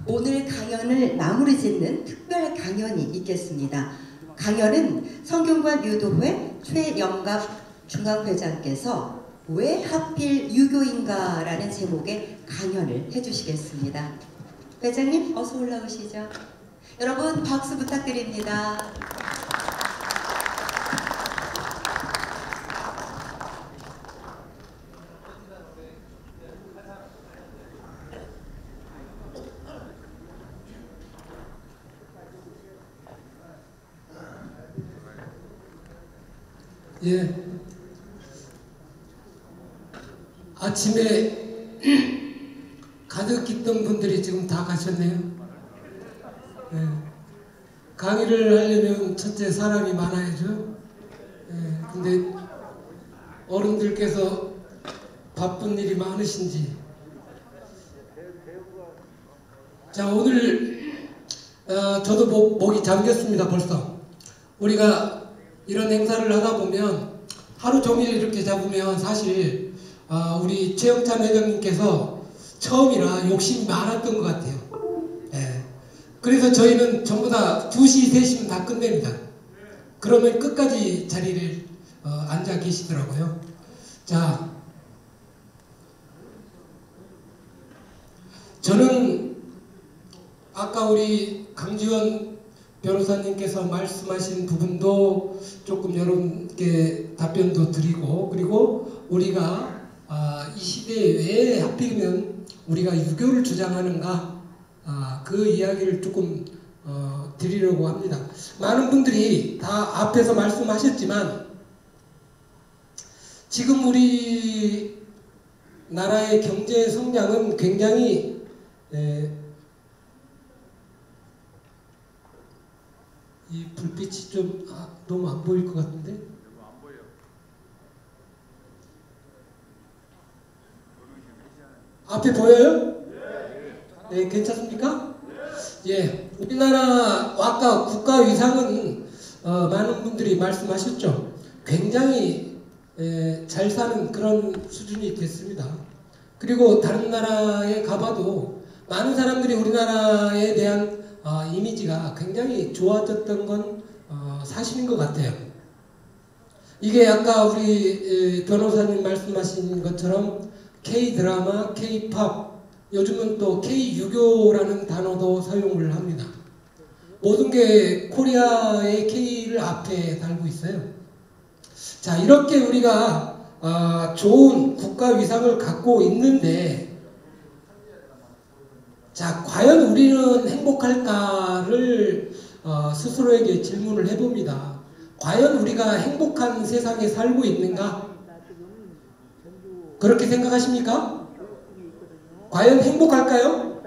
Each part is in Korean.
오늘 강연을 마무리 짓는 특별 강연이 있겠습니다. 강연은 성균관 유도회 최영갑 중앙회장께서 왜 하필 유교인가 라는 제목의 강연을 해주시겠습니다. 회장님 어서 올라오시죠. 여러분 박수 부탁드립니다. 예, 아침에 가득 있던 분들이 지금 다 가셨네요. 예, 강의를 하려면 첫째 사람이 많아야죠. 예, 근데 어른들께서 바쁜 일이 많으신지. 자, 오늘 저도 목이 잠겼습니다. 벌써 우리가 이런 행사를 하다 보면 하루 종일 이렇게 잡으면 사실 우리 최영찬 회장님께서 처음이라 욕심이 많았던 것 같아요. 예. 그래서 저희는 전부 다 2시, 3시면 다 끝냅니다. 그러면 끝까지 자리를 앉아 계시더라고요. 자, 저는 아까 우리 강지원 변호사님께서 말씀하신 부분도 조금 여러분께 답변도 드리고, 그리고 우리가 이 시대에 왜 하필이면 우리가 유교를 주장하는가, 그 이야기를 조금 드리려고 합니다. 많은 분들이 다 앞에서 말씀하셨지만 지금 우리 나라의 경제 성장은 굉장히 이 불빛이 좀 너무 안 보일 것 같은데? 안 보여. 앞에 보여요? 네, 괜찮습니까? 예, 우리나라 아까 국가 위상은 많은 분들이 말씀하셨죠. 굉장히 잘 사는 그런 수준이 됐습니다. 그리고 다른 나라에 가봐도 많은 사람들이 우리나라에 대한 이미지가 굉장히 좋아졌던 건 사실인 것 같아요. 이게 아까 우리 변호사님 말씀하신 것처럼 K-드라마, K-팝, 요즘은 또 K-유교라는 단어도 사용을 합니다. 모든 게 코리아의 K를 앞에 달고 있어요. 자, 이렇게 우리가 좋은 국가 위상을 갖고 있는데, 자, 과연 우리는 행복할까를 스스로에게 질문을 해봅니다. 과연 우리가 행복한 세상에 살고 있는가? 그렇게 생각하십니까? 과연 행복할까요?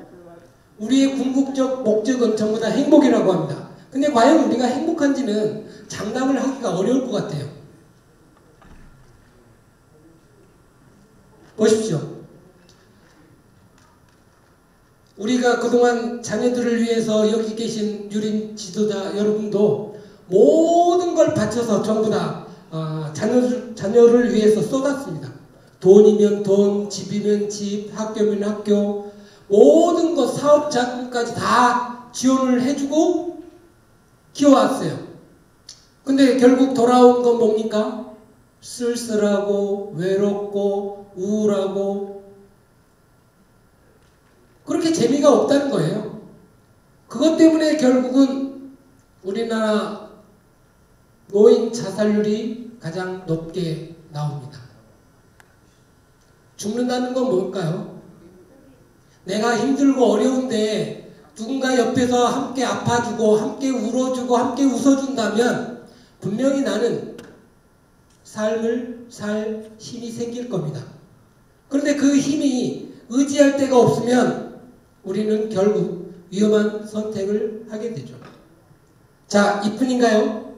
우리의 궁극적 목적은 전부 다 행복이라고 합니다. 근데 과연 우리가 행복한지는 장담을 하기가 어려울 것 같아요. 보십시오. 우리가 그동안 자녀들을 위해서 여기 계신 유림 지도자 여러분도 모든 걸 바쳐서 전부 다 자녀를 위해서 쏟았습니다. 돈이면 돈, 집이면 집, 학교면 학교, 모든 것 사업 자금까지 다 지원을 해주고 키워왔어요. 근데 결국 돌아온 건 뭡니까? 쓸쓸하고 외롭고 우울하고 그렇게 재미가 없다는 거예요. 그것 때문에 결국은 우리나라 노인 자살률이 가장 높게 나옵니다. 죽는다는 건 뭘까요? 내가 힘들고 어려운데 누군가 옆에서 함께 아파주고 함께 울어주고 함께 웃어준다면 분명히 나는 삶을 살 힘이 생길 겁니다. 그런데 그 힘이 의지할 데가 없으면 우리는 결국 위험한 선택을 하게 되죠. 자, 이뿐인가요?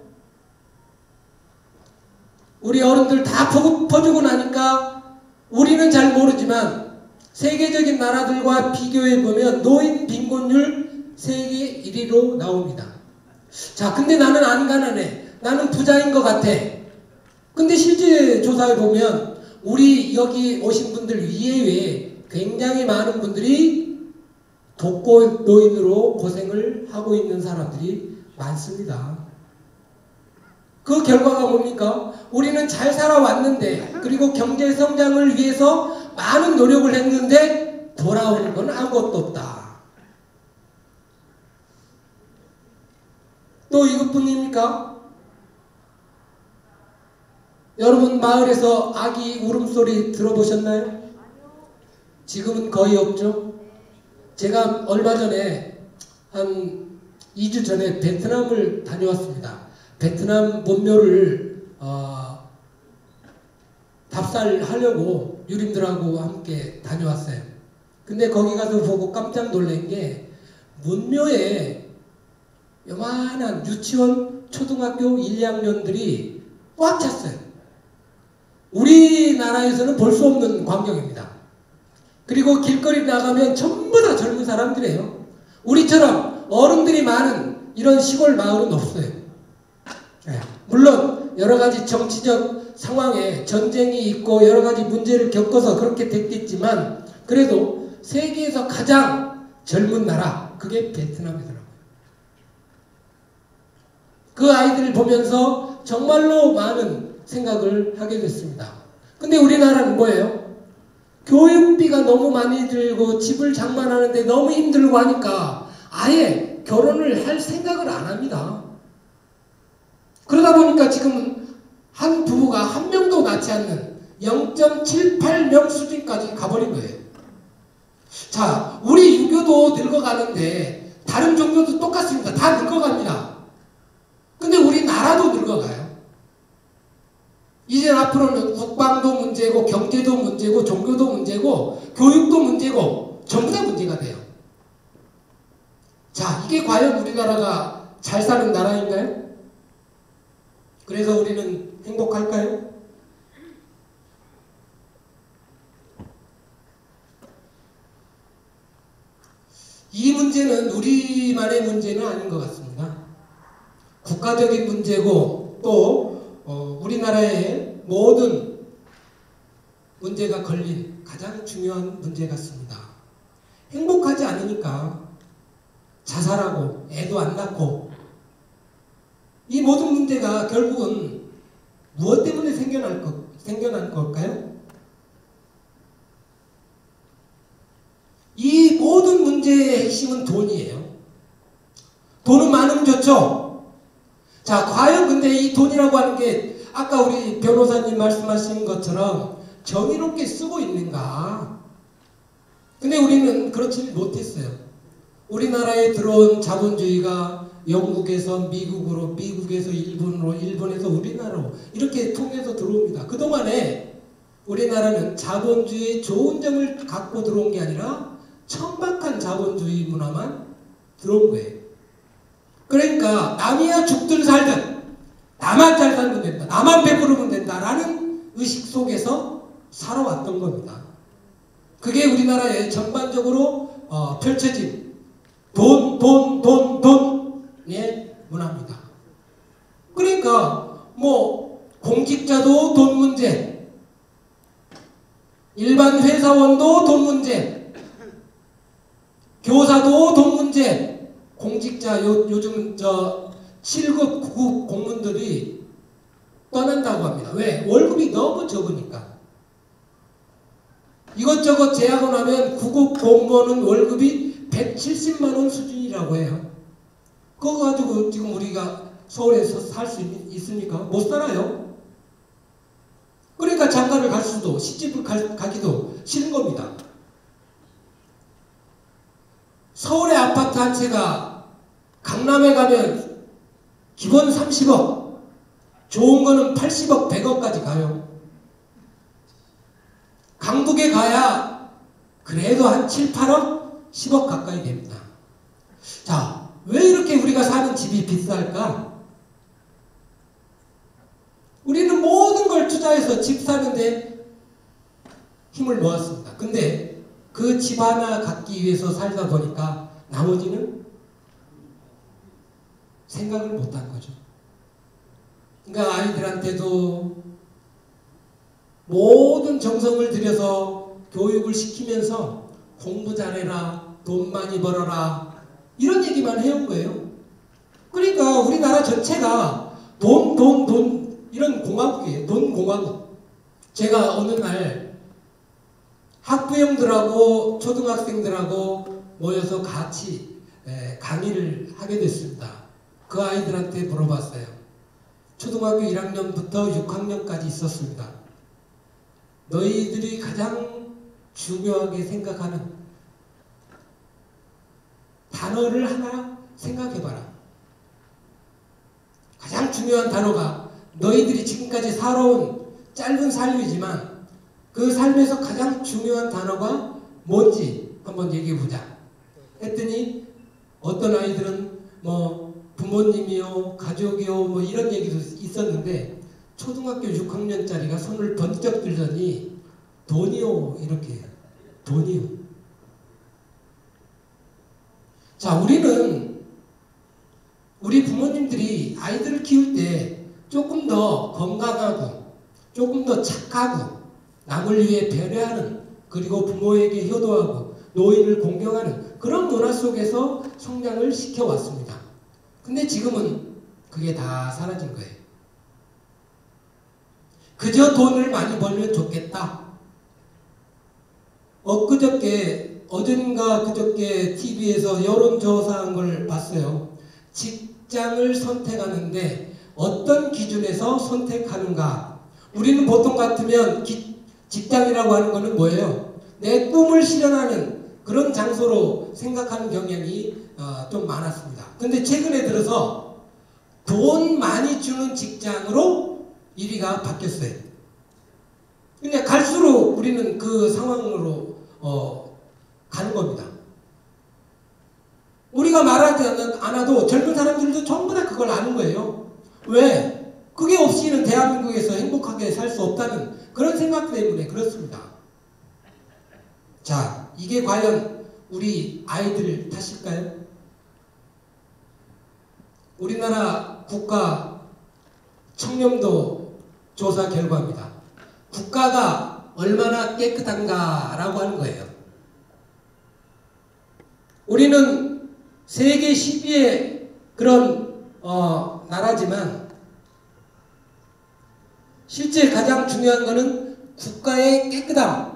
우리 어른들 다 퍼주고 나니까 우리는 잘 모르지만 세계적인 나라들과 비교해보면 노인 빈곤율 세계 1위로 나옵니다. 자, 근데 나는 안 가난해. 나는 부자인 것 같아. 근데 실제 조사해보면 우리 여기 오신 분들 이외에 굉장히 많은 분들이 독거노인으로 고생을 하고 있는 사람들이 많습니다. 그 결과가 뭡니까? 우리는 잘 살아왔는데, 그리고 경제 성장을 위해서 많은 노력을 했는데 돌아오는 건 아무것도 없다. 또 이것뿐입니까? 여러분 마을에서 아기 울음소리 들어보셨나요? 지금은 거의 없죠. 제가 얼마 전에 한 2주 전에 베트남을 다녀왔습니다. 베트남 문묘를 답살하려고 유림들하고 함께 다녀왔어요. 근데 거기 가서 보고 깜짝 놀란 게 문묘에 요만한 유치원, 초등학교 1, 2학년들이 꽉 찼어요. 우리나라에서는 볼 수 없는 광경입니다. 그리고 길거리 나가면 전부 다 젊은 사람들이에요. 우리처럼 어른들이 많은 이런 시골 마을은 없어요. 물론 여러 가지 정치적 상황에 전쟁이 있고 여러 가지 문제를 겪어서 그렇게 됐겠지만 그래도 세계에서 가장 젊은 나라, 그게 베트남이더라고요. 그 아이들을 보면서 정말로 많은 생각을 하게 됐습니다. 근데 우리나라는 뭐예요? 교육비가 너무 많이 들고 집을 장만하는데 너무 힘들고 하니까 아예 결혼을 할 생각을 안 합니다. 그러다 보니까 지금 한 부부가 한 명도 낳지 않는 0.78명 수준까지 가버린 거예요. 자, 우리 유교도 늙어가는데 다른 종교도 똑같습니다. 다 늙어갑니다. 근데 우리나라도 늙어가요. 이제 앞으로는 국방도 문제고 경제도 문제고 종교도 문제고 교육도 문제고 전부 다 문제가 돼요. 자, 이게 과연 우리나라가 잘 사는 나라인가요? 그래서 우리는 행복할까요? 이 문제는 우리만의 문제는 아닌 것 같습니다. 국가적인 문제고 또 우리나라의 모든 문제가 걸린 가장 중요한 문제 같습니다. 행복하지 않으니까 자살하고 애도 안 낳고 이 모든 문제가 결국은 무엇 때문에 생겨난 걸까요? 이 모든 문제의 핵심은 돈이에요. 돈은 많으면 좋죠. 자, 과연 근데 이 돈이라고 하는 게 아까 우리 변호사님 말씀하신 것처럼 정의롭게 쓰고 있는가? 근데 우리는 그렇지 못했어요. 우리나라에 들어온 자본주의가 영국에서 미국으로, 미국에서 일본으로, 일본에서 우리나라로 이렇게 통해서 들어옵니다. 그동안에 우리나라는 자본주의의 좋은 점을 갖고 들어온 게 아니라 천박한 자본주의 문화만 들어온 거예요. 그러니까 남이야 죽든 살든 나만 잘 살면 된다, 나만 배부르면 된다라는 의식 속에서 살아왔던 겁니다. 그게 우리나라에 전반적으로 펼쳐진 돈의 문화입니다. 그러니까 뭐 공직자도 돈 문제, 일반 회사원도 돈 문제, 교사도 돈 문제, 공직자 요즘 7급, 9급 공무원들이 떠난다고 합니다. 왜? 월급이 너무 적으니까. 이것저것 제하고 나면 9급 공무원은 월급이 170만원 수준이라고 해요. 그거 가지고 지금 우리가 서울에서 살 수 있습니까? 못 살아요. 그러니까 장가를 갈 수도, 시집을 가기도 싫은 겁니다. 서울의 아파트 한 채가 강남에 가면 기본 30억, 좋은 거는 80억, 100억까지 가요. 강북에 가야 그래도 한 7, 8억, 10억 가까이 됩니다. 자, 왜 이렇게 우리가 사는 집이 비쌀까? 우리는 모든 걸 투자해서 집 사는데 힘을 모았습니다. 근데 그 집 하나 갖기 위해서 살다 보니까 나머지는 생각을 못한 거죠. 그러니까 아이들한테도 모든 정성을 들여서 교육을 시키면서 공부 잘해라, 돈 많이 벌어라 이런 얘기만 해온 거예요. 그러니까 우리나라 전체가 돈 이런 공화국이에요. 돈 공화국. 제가 어느 날 학부형들하고 초등학생들하고 모여서 같이 강의를 하게 됐습니다. 그 아이들한테 물어봤어요. 초등학교 1학년부터 6학년까지 있었습니다. 너희들이 가장 중요하게 생각하는 단어를 하나 생각해봐라. 가장 중요한 단어가 너희들이 지금까지 살아온 짧은 삶이지만 그 삶에서 가장 중요한 단어가 뭔지 한번 얘기해보자 했더니 어떤 아이들은 뭐 부모님이요 가족이요 뭐 이런 얘기도 있었는데 초등학교 6학년짜리가 손을 번쩍 들더니 돈이요 이렇게 돈이요. 자, 우리는 우리 부모님들이 아이들을 키울 때 조금 더 건강하고 조금 더 착하고 남을 위해 배려하는 그리고 부모에게 효도하고 노인을 공경하는 그런 문화 속에서 성장을 시켜왔습니다. 근데 지금은 그게 다 사라진 거예요. 그저 돈을 많이 벌면 좋겠다. 어젠가 그저께 TV에서 여론조사한 걸 봤어요. 직장을 선택하는데 어떤 기준에서 선택하는가? 우리는 보통 같으면 직장이라고 하는 것은 뭐예요? 내 꿈을 실현하는 그런 장소로 생각하는 경향이 좀 많았습니다. 근데 최근에 들어서 돈 많이 주는 직장으로 1위가 바뀌었어요. 근데 갈수록 우리는 그 상황으로 가는 겁니다. 우리가 말하지 않아도 젊은 사람들도 전부 다 그걸 아는 거예요. 왜? 그게 없이는 대한민국에서 행복하게 살 수 없다는 그런 생각 때문에 그렇습니다. 자, 이게 과연 우리 아이들 탓일까요? 우리나라 국가 청렴도 조사 결과입니다. 국가가 얼마나 깨끗한가라고 하는 거예요. 우리는 세계 10위의 그런 나라지만 실제 가장 중요한 것은 국가의 깨끗함.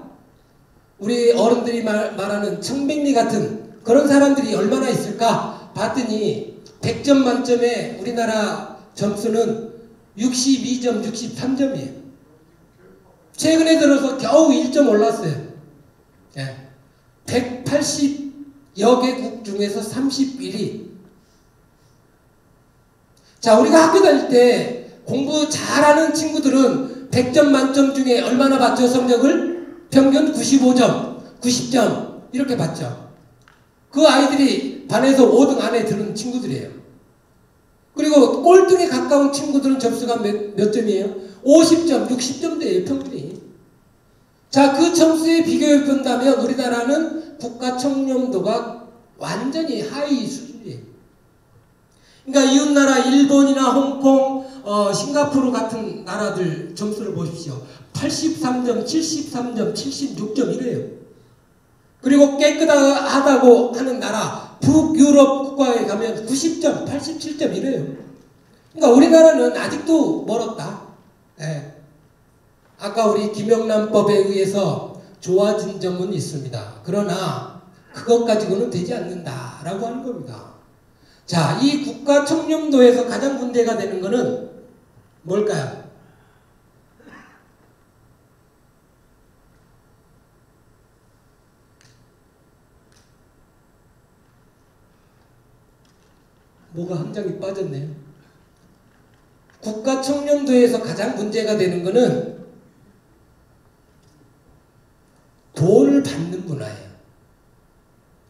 우리 어른들이 말하는 청백리 같은 그런 사람들이 얼마나 있을까 봤더니 100점 만점에 우리나라 점수는 62점, 63점이에요. 최근에 들어서 겨우 1점 올랐어요. 180여 개국 중에서 31위. 자, 우리가 학교 다닐 때 공부 잘하는 친구들은 100점 만점 중에 얼마나 받죠? 성적을? 평균 95점, 90점 이렇게 받죠. 그 아이들이 반에서 5등 안에 드는 친구들이에요. 그리고 꼴등에 가까운 친구들은 점수가 몇 점이에요? 50점, 60점대예요, 평균이. 자, 그 점수에 비교해 본다면 우리나라는 국가 청렴도가 완전히 하위 수준이에요. 그러니까 이웃나라 일본이나 홍콩, 싱가포르 같은 나라들 점수를 보십시오. 83점, 73점, 76점 이래요. 그리고 깨끗하다고 하는 나라 북유럽 국가에 가면 90점, 87점 이래요. 그러니까 우리나라는 아직도 멀었다. 네. 아까 우리 김영란법에 의해서 좋아진 점은 있습니다. 그러나 그것 가지고는 되지 않는다라고 하는 겁니다. 자, 이 국가 청렴도에서 가장 문제가 되는 것은 뭘까요? 뭐가 한 장이 빠졌네요. 국가 청렴도에서 가장 문제가 되는 것은 돈을 받는 문화예요.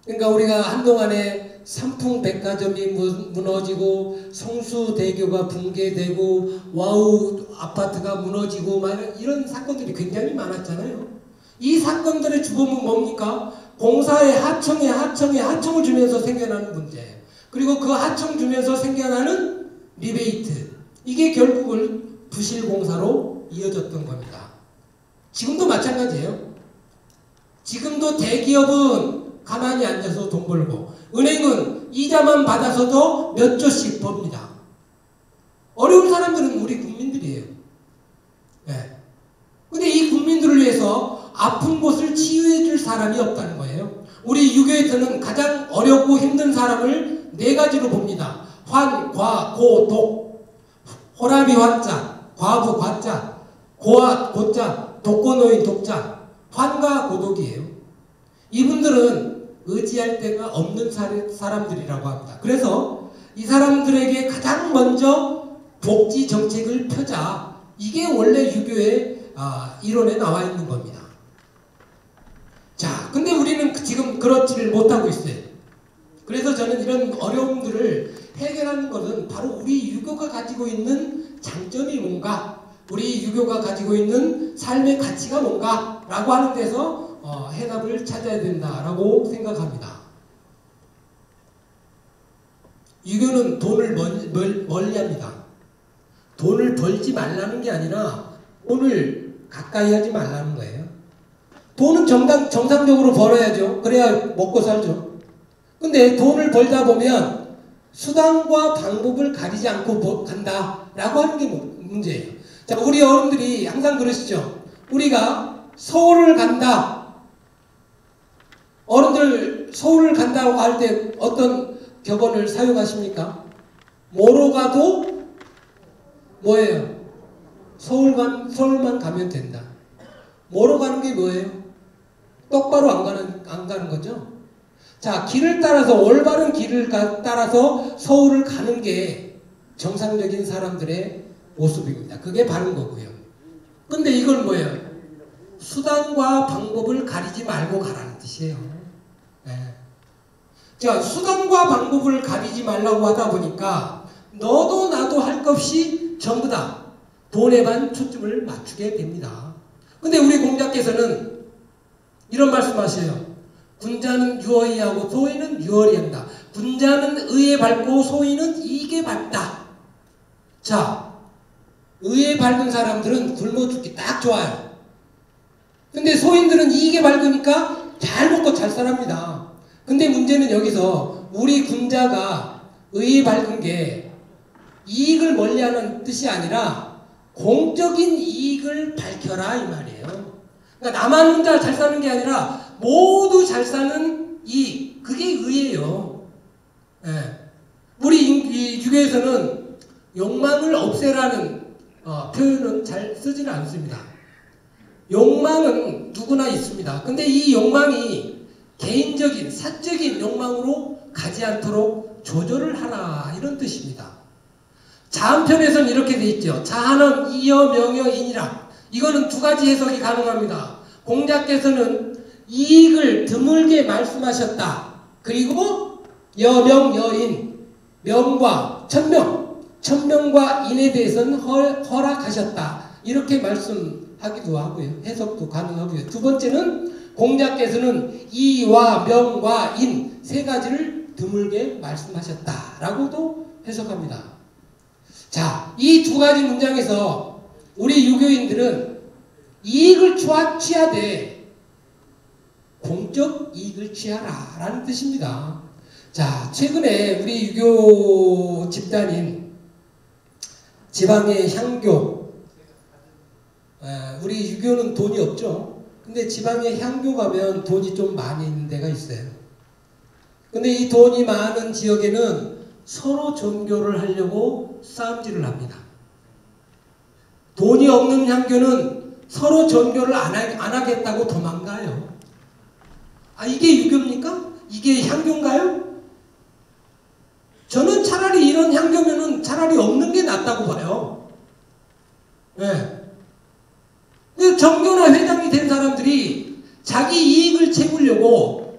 그러니까 우리가 한동안에 삼풍백화점이 무너지고 성수대교가 붕괴되고 와우 아파트가 무너지고 이런 사건들이 굉장히 많았잖아요. 이 사건들의 주범은 뭡니까? 공사에 하청을 주면서 생겨나는 문제예요. 그리고 그 하청 주면서 생겨나는 리베이트, 이게 결국은 부실공사로 이어졌던 겁니다. 지금도 마찬가지예요. 지금도 대기업은 가만히 앉아서 돈 벌고, 은행은 이자만 받아서도 몇 조씩 법니다. 어려운 사람들은 우리 국민들이에요. 네. 근데 이 국민들을 위해서 아픈 곳을 치유해 줄 사람이 없다는 거예요. 우리 유교에서는 가장 어렵고 힘든 사람을 네 가지로 봅니다. 환, 과, 고, 독. 호라비 환자, 과부 과자, 고아 고자, 독거노인 독자. 환과 고독이에요. 이분들은 의지할 데가 없는 사람들이라고 합니다. 그래서 이 사람들에게 가장 먼저 복지 정책을 펴자. 이게 원래 유교의 이론에 나와 있는 겁니다. 자, 근데 우리는 지금 그렇지를 못하고 있어요. 그래서 저는 이런 어려움들을 해결하는 것은 바로 우리 유교가 가지고 있는 장점이 뭔가, 우리 유교가 가지고 있는 삶의 가치가 뭔가 라고 하는 데서 해답을 찾아야 된다라고 생각합니다. 유교는 돈을 멀리합니다. 돈을 벌지 말라는 게 아니라 돈을 가까이 하지 말라는 거예요. 돈은 정상적으로 벌어야죠. 그래야 먹고 살죠. 근데 돈을 벌다 보면 수단과 방법을 가리지 않고 간다라고 하는 게 문제예요. 자, 우리 어른들이 항상 그러시죠. 우리가 서울을 간다. 어른들 서울을 간다고 할 때 어떤 격언을 사용하십니까? 뭐로 가도 뭐예요? 서울만 가면 된다. 뭐로 가는 게 뭐예요? 똑바로 안 가는 거죠? 자, 길을 따라서, 올바른 길을 따라서 서울을 가는 게 정상적인 사람들의 모습입니다. 그게 바른 거고요. 근데 이건 뭐예요? 수단과 방법을 가리지 말고 가라는 뜻이에요. 네. 자, 수단과 방법을 가리지 말라고 하다 보니까 너도 나도 할 것 없이 전부 다 돈에만 초점을 맞추게 됩니다. 근데 우리 공자께서는 이런 말씀하세요. 군자는 유어이 하고 소인은 유어리 한다. 군자는 의에 밝고 소인은 이익에 밝다. 자, 의에 밝은 사람들은 굶어 죽기 딱 좋아요. 근데 소인들은 이익에 밝으니까 잘 먹고 잘 살합니다. 근데 문제는 여기서 우리 군자가 의에 밝은 게 이익을 멀리하는 뜻이 아니라 공적인 이익을 밝혀라 이 말이에요. 그러니까 나만 혼자 잘 사는 게 아니라 모두 잘 사는 이익, 그게 의예요. 예. 우리 유교에서는 욕망을 없애라는 표현은 잘 쓰지는 않습니다. 욕망은 누구나 있습니다. 근데 이 욕망이 개인적인, 사적인 욕망으로 가지 않도록 조절을 하라 이런 뜻입니다. 자한편에서는 이렇게 돼 있죠. 자한은 이여 명여 인이라. 이거는 두 가지 해석이 가능합니다. 공자께서는 이익을 드물게 말씀하셨다. 그리고 여명 여인, 명과 천명과 인에 대해서는 허락하셨다. 이렇게 말씀하기도 하고요. 해석도 가능하고요. 두 번째는 공자께서는 이와 명과 인 세 가지를 드물게 말씀하셨다라고도 해석합니다. 자, 이 두 가지 문장에서 우리 유교인들은 이익을 취하되 공적 이익을 취하라 라는 뜻입니다. 자, 최근에 우리 유교 집단인 지방의 향교, 우리 유교는 돈이 없죠. 근데 지방에 향교 가면 돈이 좀 많이 있는 데가 있어요. 근데 이 돈이 많은 지역에는 서로 종교를 하려고 싸움질을 합니다. 돈이 없는 향교는 서로 종교를 안 하겠다고 도망가요. 이게 유교입니까? 이게 향교인가요? 저는 차라리 이런 향교면은 차라리 없는 게 낫다고 봐요. 네. 근데 정교나 회장이 된 사람들이 자기 이익을 채우려고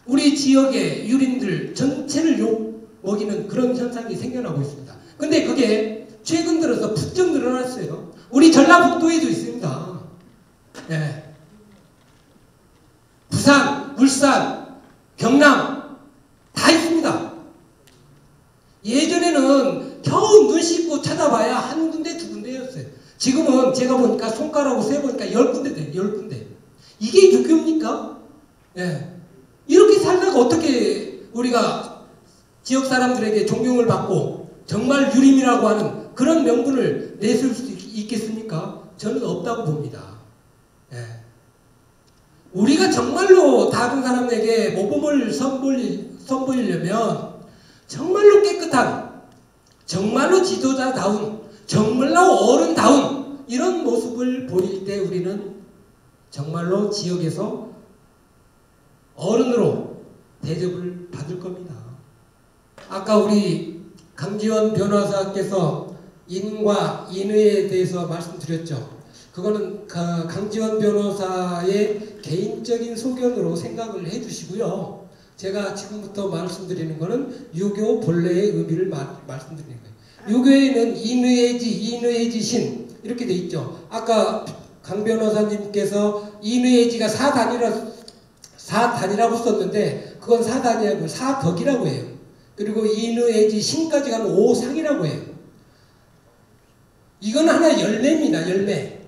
우리 지역의 유린들 전체를 욕먹이는 그런 현상이 생겨나고 있습니다. 근데 그게 최근 들어서 부쩍 늘어났어요. 우리 전라북도에도 있습니다. 네. 부산, 울산, 경남 다 있습니다. 예전에는 겨우 눈 씻고 찾아봐야 한 군데 두 군데였어요. 지금은 제가 보니까 손가락으로 세보니까 10군데 돼요. 10군데. 이게 유교입니까? 예. 이렇게 살다가 어떻게 우리가 지역 사람들에게 존경을 받고 정말 유림이라고 하는 그런 명분을 내세울 수 있겠습니까? 저는 없다고 봅니다. 예. 우리가 정말로 다른 사람에게 모범을 선보이려면 정말로 깨끗한, 정말로 지도자다운, 정말로 어른다운 이런 모습을 보일 때 우리는 정말로 지역에서 어른으로 대접을 받을 겁니다. 아까 우리 강지원 변호사께서 인과 인의에 대해서 말씀드렸죠. 그거는 강지원 변호사의 개인적인 소견으로 생각을 해주시고요. 제가 지금부터 말씀드리는 거는 유교 본래의 의미를 말씀드리는 거예요. 유교에는 인의해지, 인의해지신 이렇게 돼 있죠. 아까 강 변호사님께서 인의해지가 사단이라고 썼는데 그건 사단이 아니고 사덕이라고 해요. 그리고 인의해지 신까지 가면 오상이라고 해요. 이건 하나의 열매입니다. 열매.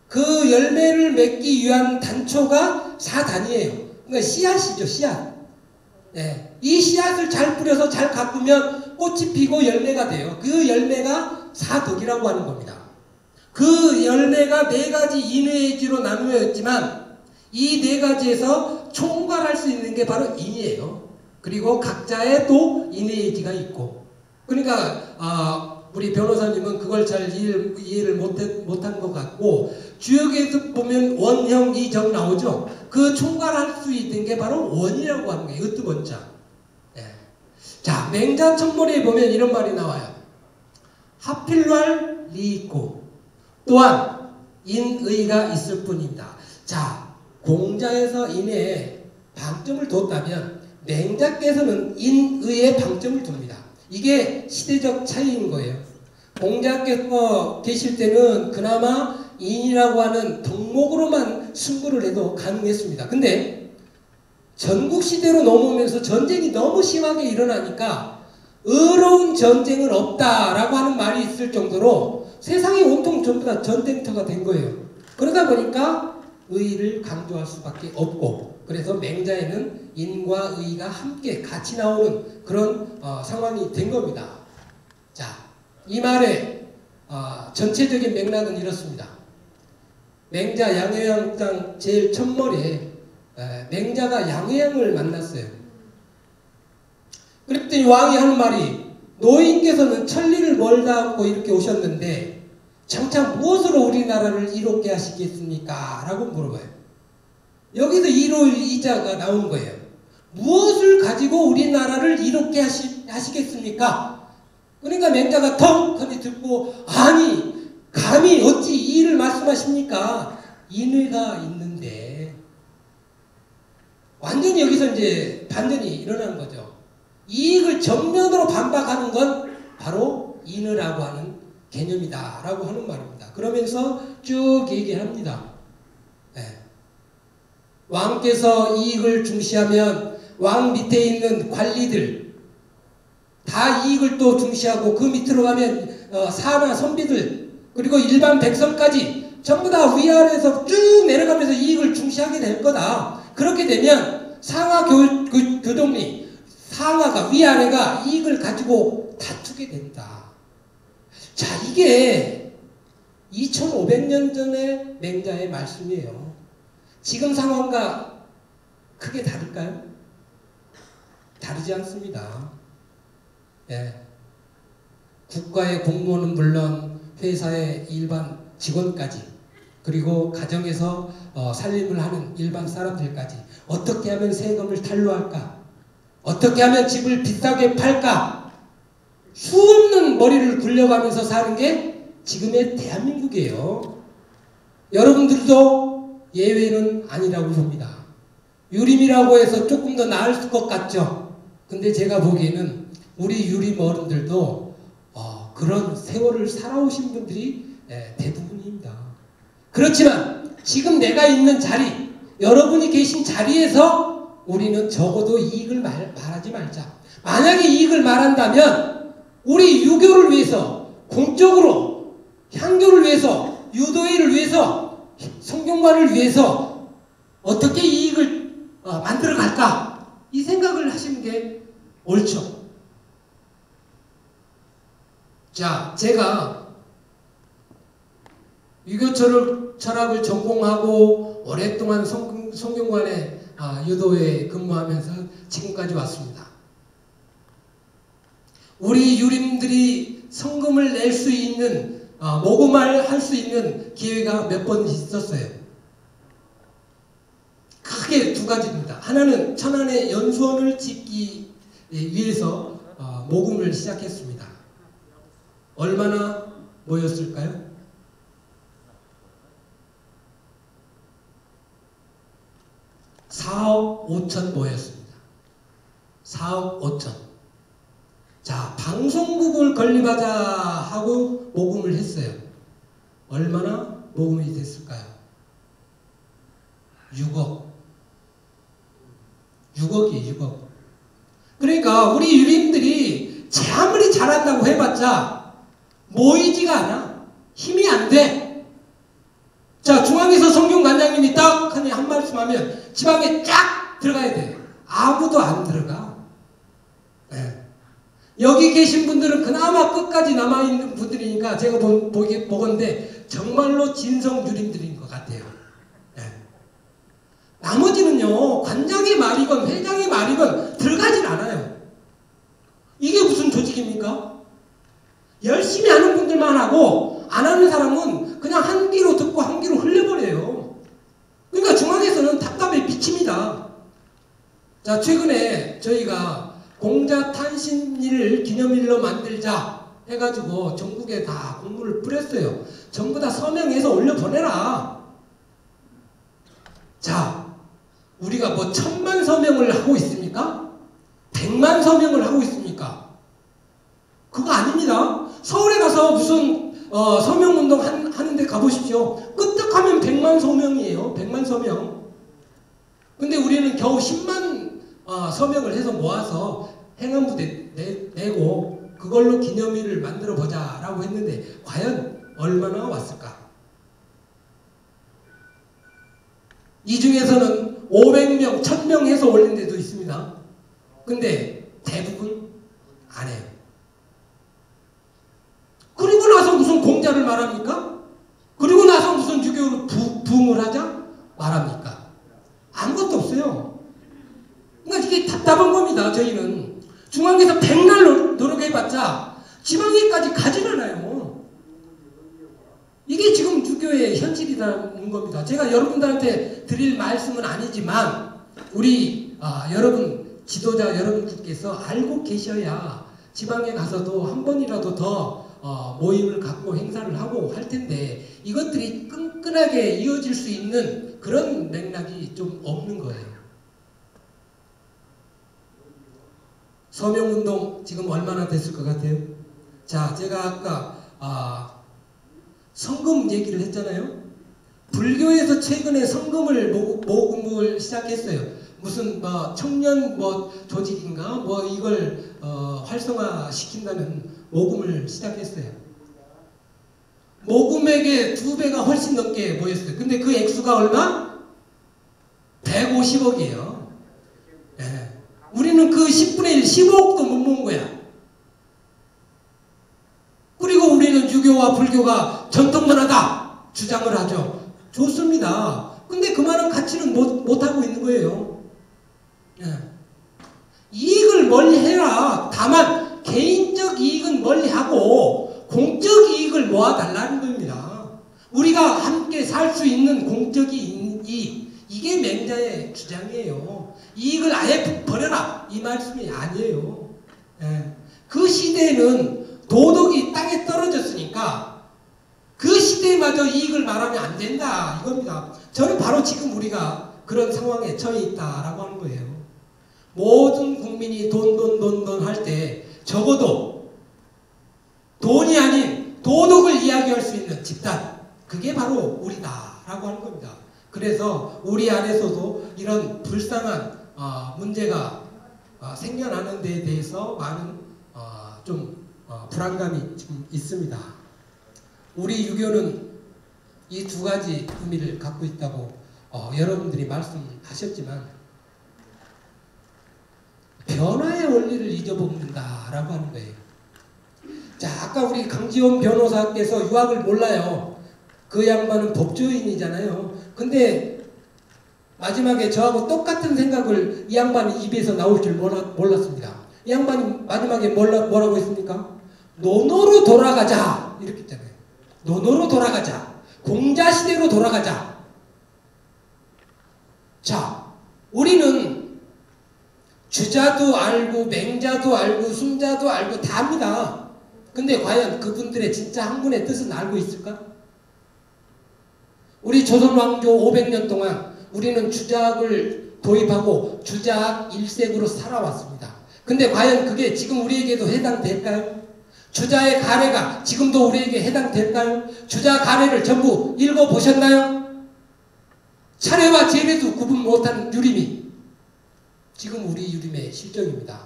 그 열매를 맺기 위한 단초가 사단이에요. 그러니까 씨앗이죠. 씨앗. 네. 이 씨앗을 잘 뿌려서 잘 가꾸면 꽃이 피고 열매가 돼요. 그 열매가 사덕이라고 하는 겁니다. 그 열매가 네 가지 인의해지로 나누어졌지만 이 네 가지에서 총괄할 수 있는 게 바로 인이에요. 그리고 각자의 또 인의해지가 있고. 그러니까 우리 변호사님은 그걸 잘 이해를 못한 것 같고, 주역에서 보면 원형 이정 나오죠. 그 총괄할 수 있는 게 바로 원이라고 하는 거예요. 으뜸 원자. 예. 자, 맹자청문회에 보면 이런 말이 나와요. 하필날 리있고 또한 인의가 있을 뿐입니다. 자, 공자에서 인에 방점을 뒀다면 맹자께서는 인의에 방점을 둡니다. 이게 시대적 차이인 거예요. 공자께서 계실 때는 그나마 인이라고 하는 덕목으로만 승부를 해도 가능했습니다. 근데 전국시대로 넘어오면서 전쟁이 너무 심하게 일어나니까 의로운 전쟁은 없다라고 하는 말이 있을 정도로 세상이 온통 전부 다 전쟁터가 된 거예요. 그러다 보니까 의를 강조할 수밖에 없고, 그래서 맹자에는 인과 의가 함께 같이 나오는 그런 상황이 된 겁니다. 자, 이 말의 전체적인 맥락은 이렇습니다. 맹자 양회왕장 제일 첫머리에 맹자가 양회왕을 만났어요. 그랬더니 왕이 하는 말이, 노인께서는 천리를 멀다 하고 이렇게 오셨는데 장차 무엇으로 우리나라를 이롭게 하시겠습니까? 라고 물어봐요. 여기서 이로이자가 나오는 거예요. 무엇을 가지고 우리나라를 이롭게 하시겠습니까? 그러니까 맹자가 턱 하니 듣고, 아니 감히 어찌 이 일을 말씀하십니까? 인의가 있는데. 완전히 여기서 이제 반전이 일어나는 거죠. 이익을 정면으로 반박하는 건 바로 인의라고 하는 개념이다 라고 하는 말입니다. 그러면서 쭉 얘기합니다. 네. 왕께서 이익을 중시하면 왕 밑에 있는 관리들 다 이익을 또 중시하고, 그 밑으로 가면 사나 선비들 그리고 일반 백성까지 전부 다 위아래에서 쭉 내려가면서 이익을 중시하게 될 거다. 그렇게 되면 상하 교동리, 상하가 위아래가 이익을 가지고 다투게 된다. 자, 이게 2500년 전의 맹자의 말씀이에요. 지금 상황과 크게 다를까요? 다르지 않습니다. 예. 국가의 공무원은 물론 회사의 일반 직원까지, 그리고 가정에서 살림을 하는 일반 사람들까지 어떻게 하면 세금을 탈루할까? 어떻게 하면 집을 비싸게 팔까? 수없는 머리를 굴려가면서 사는 게 지금의 대한민국이에요. 여러분들도 예외는 아니라고 봅니다. 유림이라고 해서 조금 더 나을 것 같죠? 근데 제가 보기에는 우리 유림 어른들도 그런 세월을 살아오신 분들이 대부분입니다. 그렇지만 지금 내가 있는 자리, 여러분이 계신 자리에서 우리는 적어도 이익을 말하지 말자. 만약에 이익을 말한다면 우리 유교를 위해서, 공적으로 향교를 위해서, 유도회를 위해서, 성경관을 위해서 어떻게 이익을 만들어 갈까? 이 생각을 하시는 게 옳죠. 자, 제가 유교 철학을 전공하고 오랫동안 성균관의 유도회에 근무하면서 지금까지 왔습니다. 우리 유림들이 성금을 낼 수 있는 모금을 할 수 있는 기회가 몇 번 있었어요. 크게 두 가지입니다. 하나는 천안의 연수원을 짓기 위해서 모금을 시작했습니다. 얼마나 모였을까요? 4억 5천 모였습니다. 4억 5천. 자, 방송국을 건립하자 하고 모금을 했어요. 얼마나 모금이 됐을까요? 6억. 6억이에요, 6억. 그러니까 우리 유림들이 아무리 잘한다고 해봤자 모이지가 않아. 힘이 안 돼. 자, 중앙에서 성균관장님이 딱 한 말씀 하면 지방에 쫙 들어가야 돼. 아무도 안 들어가. 네. 여기 계신 분들은 그나마 끝까지 남아있는 분들이니까 제가 보건데 정말로 진성 유림들인 것 같아요. 네. 나머지는요, 관장의 말이건 회장의 말이건 들어가진 않아요. 이게 무슨 조직입니까? 열심히 하는 분들만 하고 안 하는 사람은 그냥 한 귀로 듣고 한 귀로 흘려버려요. 그러니까 중앙에서는 답답해 미칩니다. 자, 최근에 저희가 공자 탄신일 기념일로 만들자 해가지고 전국에 다 공문을 뿌렸어요. 전부 다 서명해서 올려보내라. 자, 우리가 뭐 1000만 서명을 하고 있습니까? 100만 서명을 하고 있습니까? 그거 아닙니다. 서울에 가서 무슨 서명운동 하는데 가보십시오. 끄떡하면 100만 서명이에요. 100만 서명. 근데 우리는 겨우 10만 서명을 해서 모아서 행안부 내고 그걸로 기념일을 만들어 보자 라고 했는데 과연 얼마나 왔을까? 이 중에서는 500명, 1000명 해서 올린 데도 있습니다. 근데 대부분 안 해요. 그리고 나서 무슨 공자를 말합니까? 그리고 나서 무슨 유교로 부흥을 하자? 말합니까? 아무것도 없어요. 그러니까 이게 답답한 겁니다. 저희는 중앙에서 백날 노력해봤자 지방에까지 가진 않아요. 이게 지금 유교의 현실이라는 겁니다. 제가 여러분들한테 드릴 말씀은 아니지만 우리 여러분 지도자 여러분들께서 알고 계셔야 지방에 가서도 한 번이라도 더 모임을 갖고 행사를 하고 할 텐데 이것들이 끈끈하게 이어질 수 있는 그런 맥락이 좀 없는 거예요. 서명운동 지금 얼마나 됐을 것 같아요? 자, 제가 아까 성금 얘기를 했잖아요. 불교에서 최근에 성금을 모금을 시작했어요. 무슨 청년 조직인가 이걸 활성화 시킨다는 모금을 시작했어요. 모금액의 2배가 훨씬 넘게 모였어요. 근데 그 액수가 얼마? 150억이에요. 네. 우리는 그 10분의 1, 15억도 못 모은 거야. 그리고 우리는 유교와 불교가 전통문화다 주장을 하죠. 좋습니다. 근데 그만한 가치는 못하고 있는 거예요. 네. 이익을 멀리 해라. 다만 개인적 이익은 멀리하고 공적 이익을 모아달라는 겁니다. 우리가 함께 살 수 있는 공적 이익, 이게 맹자의 주장이에요. 이익을 아예 버려라 이 말씀이 아니에요. 예. 그 시대에는 도덕이 땅에 떨어졌으니까 그 시대마저 이익을 말하면 안 된다 이겁니다. 저는 바로 지금 우리가 그런 상황에 처해 있다라고 하는 거예요. 모든 국민이 돈 할 때 적어도 돈이 아닌 도덕을 이야기할 수 있는 집단, 그게 바로 우리다라고 하는 겁니다. 그래서 우리 안에서도 이런 불쌍한 문제가 생겨나는 데에 대해서 많은 불안감이 지금 있습니다. 우리 유교는 이 두 가지 의미를 갖고 있다고 여러분들이 말씀하셨지만 변화의 원리를 잊어먹는다라고 하는 거예요. 자, 아까 우리 강지원 변호사께서 유학을 몰라요. 그 양반은 법조인이잖아요. 근데 마지막에 저하고 똑같은 생각을 이 양반이 입에서 나올 줄 몰랐습니다. 이 양반이 마지막에 뭐라고 했습니까? 논어로 돌아가자 이렇게 했잖아요. 논어로 돌아가자. 공자시대로 돌아가자. 자, 우리는 주자도 알고 맹자도 알고 순자도 알고 다 압니다. 근데 과연 그분들의 진짜 학문의 뜻은 알고 있을까? 우리 조선왕조 500년 동안 우리는 주자학을 도입하고 주자학 일색으로 살아왔습니다. 근데 과연 그게 지금 우리에게도 해당될까요? 주자의 가래가 지금도 우리에게 해당될까요? 주자 가래를 전부 읽어보셨나요? 차례와 제례도 구분 못한 유림이 지금 우리 유림의 실정입니다.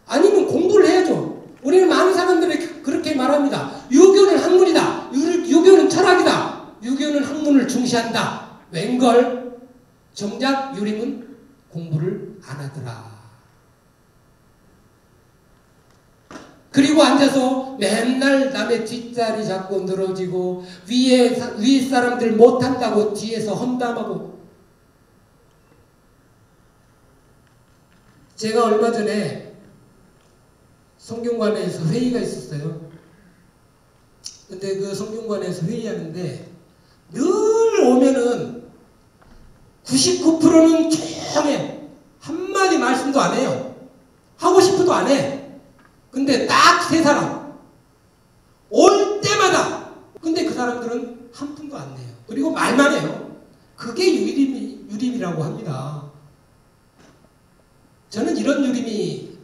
아니면 공부를 해야죠. 우리는 많은 사람들이 그렇게 말합니다. 유교는 학문이다. 유교는 철학이다. 유교는 학문을 중시한다. 웬걸? 정작 유림은 공부를 안 하더라. 그리고 앉아서 맨날 남의 뒷자리 잡고 늘어지고 위에 사람들 못한다고 뒤에서 험담하고. 제가 얼마 전에 성균관에서 회의가 있었어요. 근데 그 성균관에서 회의하는데 늘 오면은 99%는 조용해. 한마디 말씀도 안 해요. 하고 싶어도 안 해. 근데 딱 세 사람 올 때마다 근데 그 사람들은 한 푼도 안 내요. 그리고 말만 해요. 그게 유림이라고 합니다. 저는 이런 유림이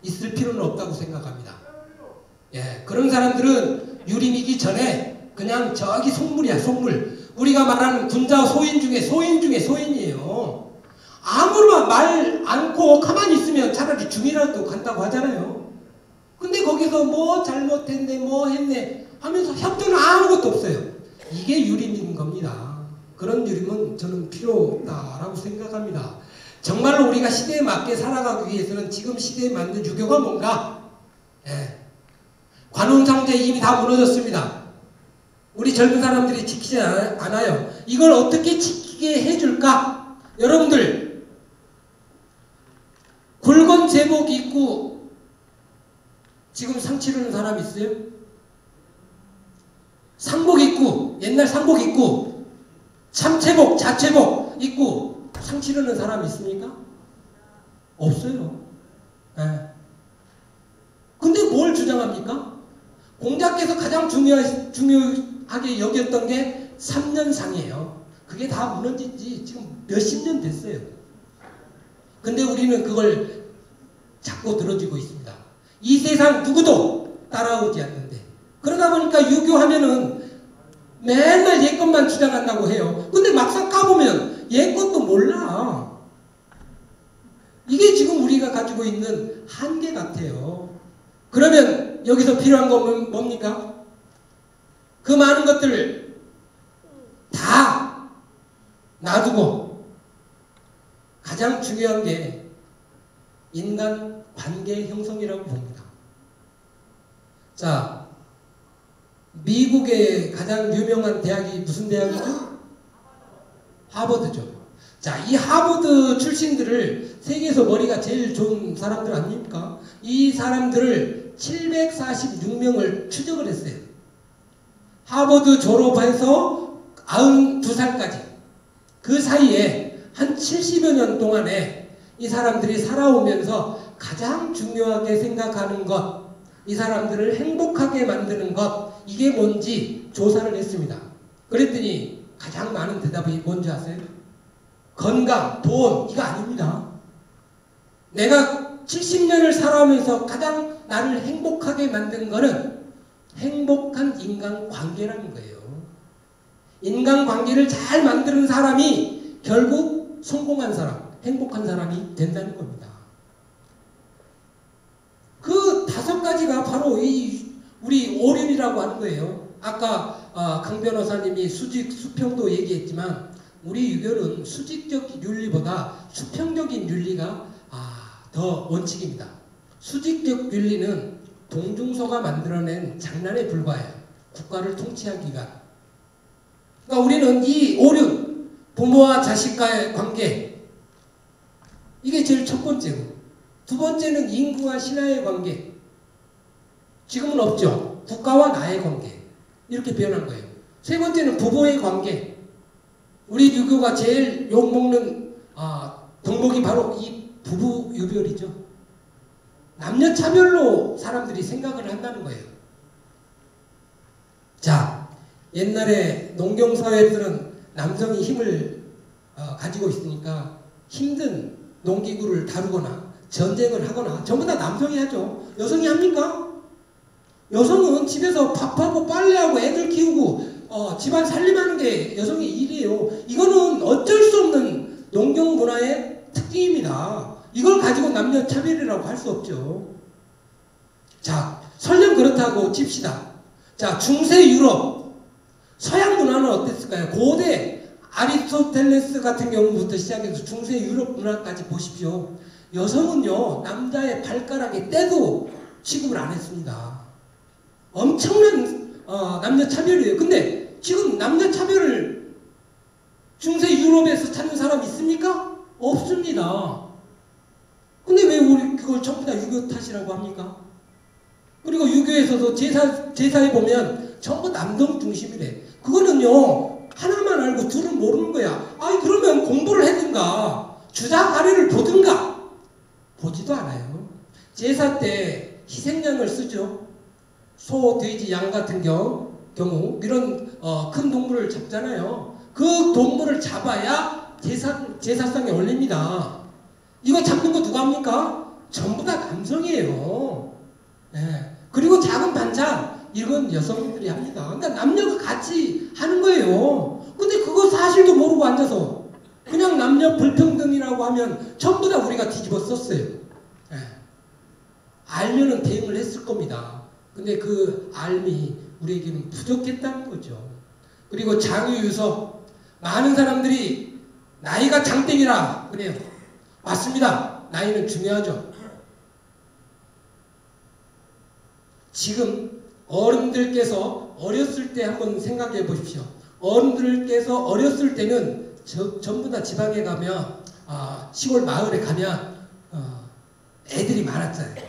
있을 필요는 없다고 생각합니다. 예, 그런 사람들은 유림이기 전에 그냥 저기 속물이야, 속물. 우리가 말하는 군자 소인 중에 소인이에요. 아무런 말 않고 가만히 있으면 차라리 중이라도 간다고 하잖아요. 근데 거기서 뭐 잘못했네 뭐 했네 하면서 협조는 아무것도 없어요. 이게 유림인 겁니다. 그런 유림은 저는 필요 없다라고 생각합니다. 정말로 우리가 시대에 맞게 살아가기 위해서는 지금 시대에 맞는 유교가 뭔가? 예. 관운상제 이미 다 무너졌습니다. 우리 젊은 사람들이 지키지 않아요. 이걸 어떻게 지키게 해줄까? 여러분들 굵은 제복 입고 지금 상 치르는 사람 있어요? 상복 입고 옛날 상복 입고 참체복 자체복 입고 상 치르는 사람 있습니까? 없어요. 네. 근데 뭘 주장합니까? 공자께서 가장 중요하게 여겼던 게 3년상이에요. 그게 다 무너진 지 지금 몇십 년 됐어요. 근데 우리는 그걸 자꾸 들어주고 있습니다. 이 세상 누구도 따라오지 않는데 그러다 보니까 유교하면은 맨날 옛것만 주장한다고 해요. 근데 막상 까보면 옛것도 몰라. 이게 지금 우리가 가지고 있는 한계 같아요. 그러면 여기서 필요한 건 뭡니까? 그 많은 것들을 다 놔두고 가장 중요한 게 인간 관계 형성이라고 봅니다. 자, 미국의 가장 유명한 대학이 무슨 대학이죠? 하버드죠. 자, 이 하버드 출신들을 세계에서 머리가 제일 좋은 사람들 아닙니까? 이 사람들을 746명을 추적을 했어요. 하버드 졸업해서 92살까지 그 사이에 한 70여 년 동안에 이 사람들이 살아오면서 가장 중요하게 생각하는 것, 이 사람들을 행복하게 만드는 것, 이게 뭔지 조사를 했습니다. 그랬더니 가장 많은 대답이 뭔지 아세요? 건강, 돈, 이거 아닙니다. 내가 70년을 살아오면서 가장 나를 행복하게 만든 거는 행복한 인간관계라는 거예요. 인간관계를 잘 만드는 사람이 결국 성공한 사람, 행복한 사람이 된다는 겁니다. 그 5가지가 바로 우리 오륜이라고 하는 거예요. 아까 강 변호사님이 수직 수평도 얘기했지만 우리 유교는 수직적 윤리보다 수평적인 윤리가 더 원칙입니다. 수직적 윤리는 동중서가 만들어낸 장난에 불과해요. 국가를 통치하기 위한. 그러니까 우리는 이 오륜, 부모와 자식과의 관계, 이게 제일 첫 번째고, 두 번째는 인구와 신하의 관계. 지금은 없죠. 국가와 나의 관계. 이렇게 변한 거예요. 세 번째는 부부의 관계. 우리 유교가 제일 욕먹는 덕목이 바로 이 부부 유별이죠. 남녀 차별로 사람들이 생각을 한다는 거예요. 자, 옛날에 농경사회에서는 남성이 힘을 가지고 있으니까 힘든 농기구를 다루거나 전쟁을 하거나 전부 다 남성이 하죠. 여성이 합니까? 여성은 집에서 밥하고 빨래하고 애들 키우고 집안 살림하는 게 여성의 일이에요. 이거는 어쩔 수 없는 농경 문화의 특징입니다. 이걸 가지고 남녀 차별이라고 할 수 없죠. 자, 설령 그렇다고 칩시다. 자, 중세 유럽, 서양 문화는 어땠을까요? 고대 아리스토텔레스 같은 경우부터 시작해서 중세 유럽 문화까지 보십시오. 여성은요, 남자의 발가락에 때도 취급을 안 했습니다. 엄청난 남녀 차별이에요. 근데 지금 남녀 차별을 중세 유럽에서 찾는 사람 있습니까? 없습니다. 근데 왜 우리 그걸 전부 다 유교 탓이라고 합니까? 그리고 유교에서도 제사에 보면 전부 남성 중심이래. 그거는요, 하나만 알고 둘은 모르는 거야. 아니, 그러면 공부를 해든가, 주자가래를 보든가, 보지도 않아요. 제사 때 희생양을 쓰죠. 소, 돼지, 양 같은 경우, 이런 큰 동물을 잡잖아요. 그 동물을 잡아야 제사상에 올립니다. 이거 잡는 거 누가 합니까? 전부 다 남성이에요. 네. 그리고 작은 반찬, 이건 여성들이 합니다. 그러니까 남녀가 같이 하는 거예요. 근데 그거 사실도 모르고 앉아서 그냥 남녀 불평등이라고 하면 전부 다 우리가 뒤집어 썼어요. 네. 알려는 대응을 했을 겁니다. 근데 그 알미 우리에게는 부족했다는 거죠. 그리고 장유유서, 많은 사람들이 나이가 장땡이라 그래요. 맞습니다. 나이는 중요하죠. 지금 어른들께서 어렸을 때 한번 생각해 보십시오. 어른들께서 어렸을 때는 전부 다 지방에 가면 시골 마을에 가면 애들이 많았잖아요.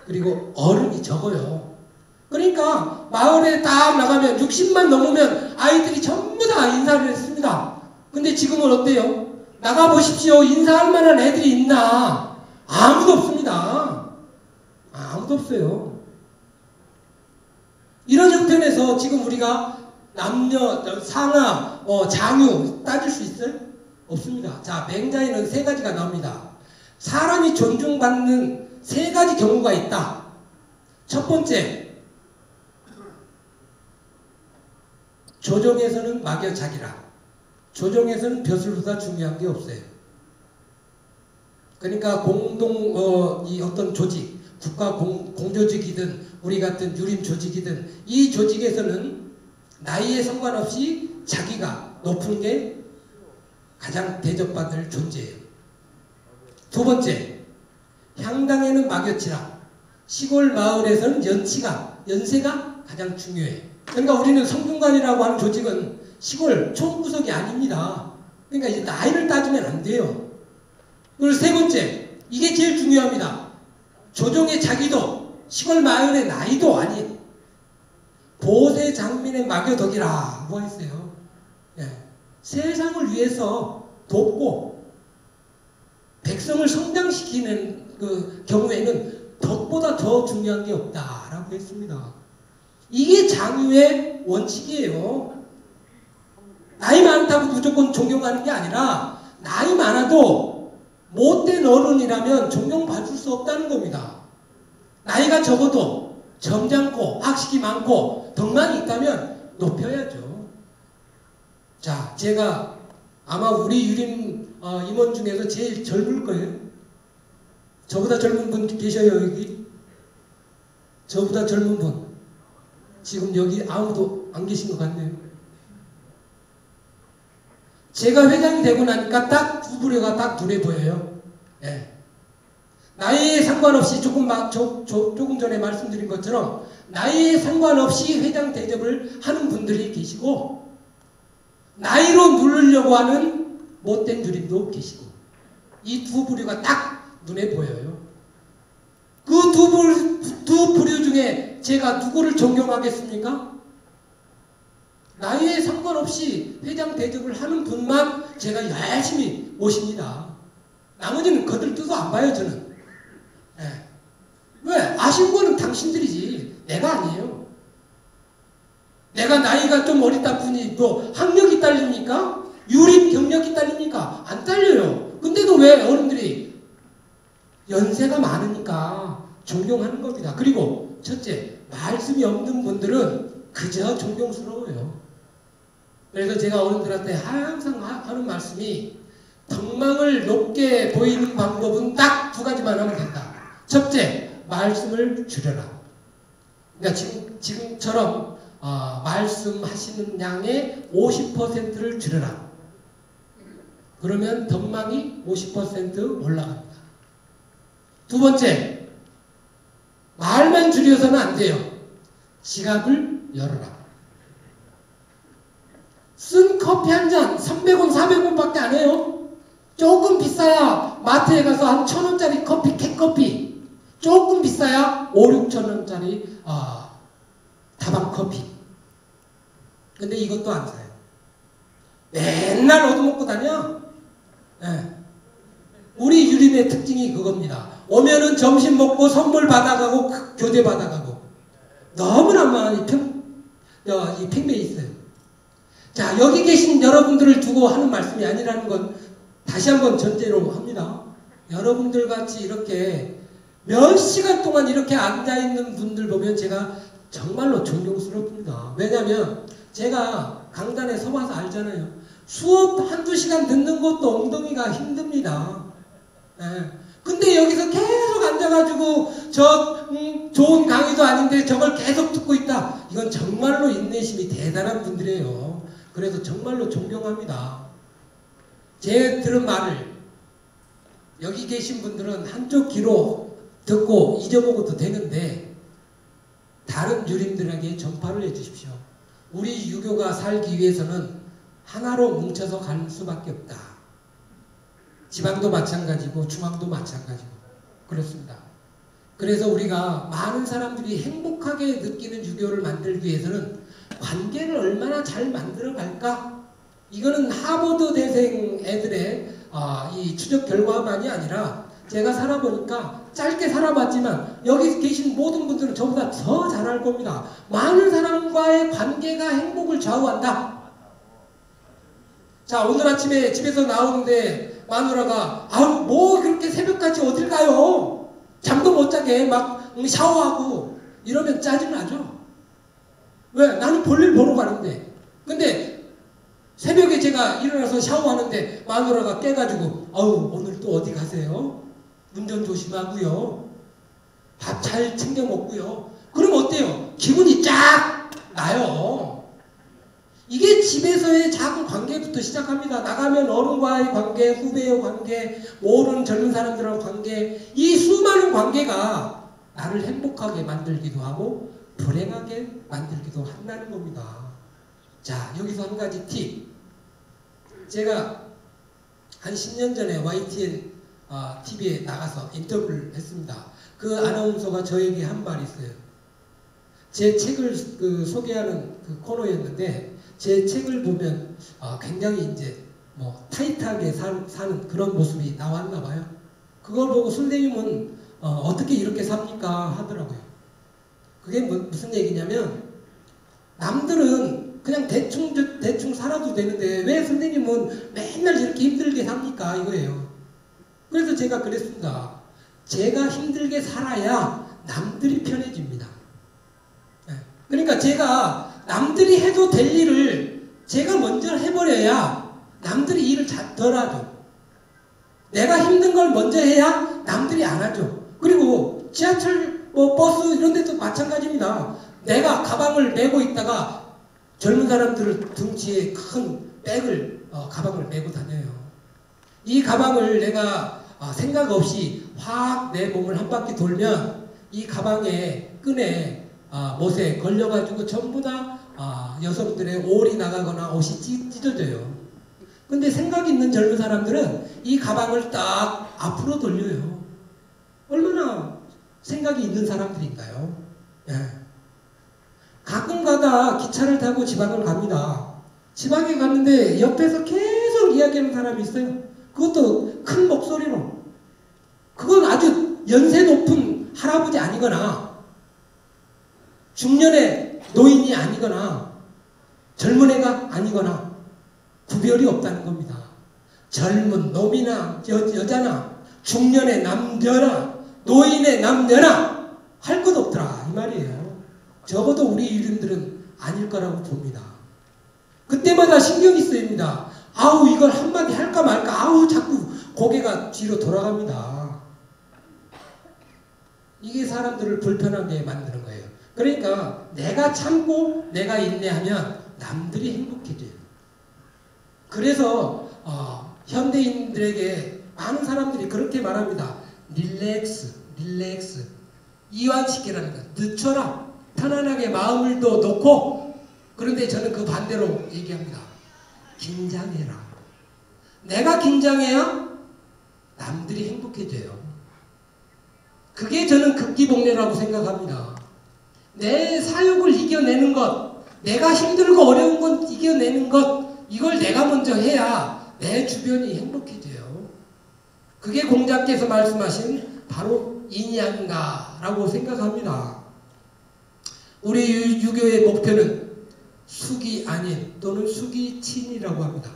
그리고 어른이 적어요. 그러니까 마을에 딱 나가면 60만 넘으면 아이들이 전부 다 인사를 했습니다. 근데 지금은 어때요? 나가보십시오. 인사할 만한 애들이 있나? 아무도 없습니다. 아무도 없어요. 이런 형편에서 지금 우리가 남녀, 상하, 장유 따질 수 있어요? 없습니다. 자, 맹자에는 세 가지가 나옵니다. 사람이 존중받는 세 가지 경우가 있다. 첫 번째, 조정에서는 막여자기라. 조정에서는 벼슬보다 중요한 게 없어요. 그러니까 이 어떤 조직, 국가 공조직이든 우리 같은 유림 조직이든 이 조직에서는 나이에 상관없이 자기가 높은 게 가장 대접받을 존재예요. 두 번째, 향당에는 막여치라. 시골 마을에서는 연세가 가장 중요해. 그러니까 우리는 성균관이라고 하는 조직은 시골 총구석이 아닙니다. 그러니까 이제 나이를 따지면 안 돼요. 그리고 세 번째, 이게 제일 중요합니다. 조정의 자기도 시골 마을의 나이도 아닌 보세 장민의 막여덕이라고 했어요. 예. 세상을 위해서 돕고 백성을 성장시키는 그 경우에는 덕보다 더 중요한 게 없다라고 했습니다. 이게 장유의 원칙이에요. 나이 많다고 무조건 존경하는 게 아니라 나이 많아도 못된 어른이라면 존경받을 수 없다는 겁니다. 나이가 적어도 점잖고 학식이 많고 덕망이 있다면 높여야죠. 자, 제가 아마 우리 유림 임원 중에서 제일 젊을 거예요. 저보다 젊은 분 계셔요, 여기? 저보다 젊은 분. 지금 여기 아무도 안 계신 것 같네요. 제가 회장이 되고 나니까 딱 두 부류가 딱 눈에 보여요. 예. 나이에 상관없이 조금 전에 말씀드린 것처럼 나이에 상관없이 회장 대접을 하는 분들이 계시고 나이로 누르려고 하는 못된 주림도 계시고 이 두 부류가 딱 눈에 보여요. 그 두 부류 중에 제가 누구를 존경하겠습니까? 나이에 상관없이 회장 대접을 하는 분만 제가 열심히 모십니다. 나머지는 거들떠도 안 봐요, 저는. 예. 왜? 아쉬운 거는 당신들이지 내가 아니에요. 내가 나이가 좀 어리다 뿐이 또 학력이 딸립니까? 유림 경력이 딸립니까? 안 딸려요. 근데도 왜 어른들이 연세가 많으니까 존경하는 겁니다. 그리고 첫째, 말씀이 없는 분들은 그저 존경스러워요. 그래서 제가 어른들한테 항상 하는 말씀이 덕망을 높게 보이는 방법은 딱 두 가지만 하면 된다. 첫째, 말씀을 줄여라. 그러니까 지금처럼 말씀하시는 양의 50%를 줄여라. 그러면 덕망이 50% 올라갑니다. 두 번째, 말만 줄여서는 안 돼요. 지갑을 열어라. 쓴 커피 한 잔 300원, 400원밖에 안 해요. 조금 비싸야 마트에 가서 한 1,000원짜리 커피, 캔커피. 조금 비싸야 5, 6,000원짜리 다방 커피. 근데 이것도 안 사요. 맨날 얻어먹고 다녀. 네. 우리 유림의 특징이 그겁니다. 오면은 점심 먹고 선물 받아가고 교대 받아가고 너무나 많이 팽배해 있어요. 자, 여기 계신 여러분들을 두고 하는 말씀이 아니라는 건 다시 한번 전제로 합니다. 여러분들 같이 이렇게 몇 시간 동안 이렇게 앉아있는 분들 보면 제가 정말로 존경스럽습니다. 왜냐하면 제가 강단에 서봐서 알잖아요. 수업 한두 시간 듣는 것도 엉덩이가 힘듭니다. 예. 근데 여기서 계속 앉아가지고 좋은 강의도 아닌데 저걸 계속 듣고 있다. 이건 정말로 인내심이 대단한 분들이에요. 그래서 정말로 존경합니다. 제 들은 말을 여기 계신 분들은 한쪽 귀로 듣고 잊어먹어도 되는데 다른 유림들에게 전파를 해주십시오. 우리 유교가 살기 위해서는 하나로 뭉쳐서 갈 수밖에 없다. 지방도 마찬가지고 중앙도 마찬가지고 그렇습니다. 그래서 우리가 많은 사람들이 행복하게 느끼는 유교를 만들기 위해서는 관계를 얼마나 잘 만들어 갈까? 이거는 하버드 대생 애들의 이 추적 결과만이 아니라 제가 살아보니까 짧게 살아봤지만 여기 계신 모든 분들은 저보다 더 잘 알 겁니다. 많은 사람과의 관계가 행복을 좌우한다. 자, 오늘 아침에 집에서 나오는데 마누라가 뭐 그렇게 새벽까지 어딜 가요? 잠도 못 자게 막 샤워하고 이러면 짜증나죠? 왜? 나는 볼일 보러 가는데. 근데 새벽에 제가 일어나서 샤워하는데 마누라가 깨가지고 오늘 또 어디 가세요? 운전 조심하고요. 밥 잘 챙겨 먹고요. 그럼 어때요? 기분이 쫙 나요. 이게 집에서의 작은 관계부터 시작합니다. 나가면 어른과의 관계, 후배의 관계, 모르는 젊은 사람들과의 관계, 이 수많은 관계가 나를 행복하게 만들기도 하고 불행하게 만들기도 한다는 겁니다. 자, 여기서 한 가지 팁. 제가 한 10년 전에 YTN TV에 나가서 인터뷰를 했습니다. 그 아나운서가 저에게 한 말이 있어요. 제 책을 소개하는 그 코너였는데 제 책을 보면 굉장히 이제 타이트하게 사는 그런 모습이 나왔나 봐요. 그걸 보고 선생님은 어떻게 이렇게 삽니까? 하더라고요. 그게 무슨 얘기냐면 남들은 그냥 대충 살아도 되는데 왜 선생님은 맨날 이렇게 힘들게 삽니까? 이거예요. 그래서 제가 그랬습니다. 제가 힘들게 살아야 남들이 편해집니다. 그러니까 제가 남들이 해도 될 일을 제가 먼저 해버려야 남들이 일을 덜 하죠. 내가 힘든 걸 먼저 해야 남들이 안 하죠. 그리고 지하철, 버스 이런 데도 마찬가지입니다. 내가 가방을 메고 있다가 젊은 사람들을 등치에 큰 백을 가방을 메고 다녀요. 이 가방을 내가 생각 없이 확 내 몸을 한 바퀴 돌면 이 가방에 끈에 못에 걸려가지고 전부 다 여성들의 올이 나가거나 옷이 찢어져요. 근데 생각 있는 젊은 사람들은 이 가방을 딱 앞으로 돌려요. 얼마나 생각이 있는 사람들인가요? 예. 가끔 가다 기차를 타고 지방을 갑니다. 지방에 갔는데 옆에서 계속 이야기하는 사람이 있어요. 그것도 큰 목소리로. 그건 아주 연세 높은 할아버지 아니거나 중년의 노인이 아니거나 젊은 애가 아니거나 구별이 없다는 겁니다. 젊은 놈이나 여자나 중년의 남녀나 노인의 남녀나 할 것 없더라 이 말이에요. 적어도 우리 유림들은 아닐 거라고 봅니다. 그때마다 신경이 쓰입니다. 아우 이걸 한마디 할까 말까 아우 자꾸 고개가 뒤로 돌아갑니다. 이게 사람들을 불편하게 만드는 거예요. 그러니까 내가 참고 내가 인내하면 남들이 행복해져요. 그래서 현대인들에게 많은 사람들이 그렇게 말합니다. 릴렉스 이완시키라는 거. 늦춰라. 편안하게 마음을 더 놓고. 그런데 저는 그 반대로 얘기합니다. 긴장해라. 내가 긴장해야 남들이 행복해져요. 그게 저는 극기복례라고 생각합니다. 내 사욕을 이겨내는 것, 내가 힘들고 어려운 건 이겨내는 것, 이걸 내가 먼저 해야 내 주변이 행복해져요. 그게 공자께서 말씀하신 바로 인양가라고 생각합니다. 우리 유교의 목표는 숙이 아닌 또는 숙이친이라고 합니다.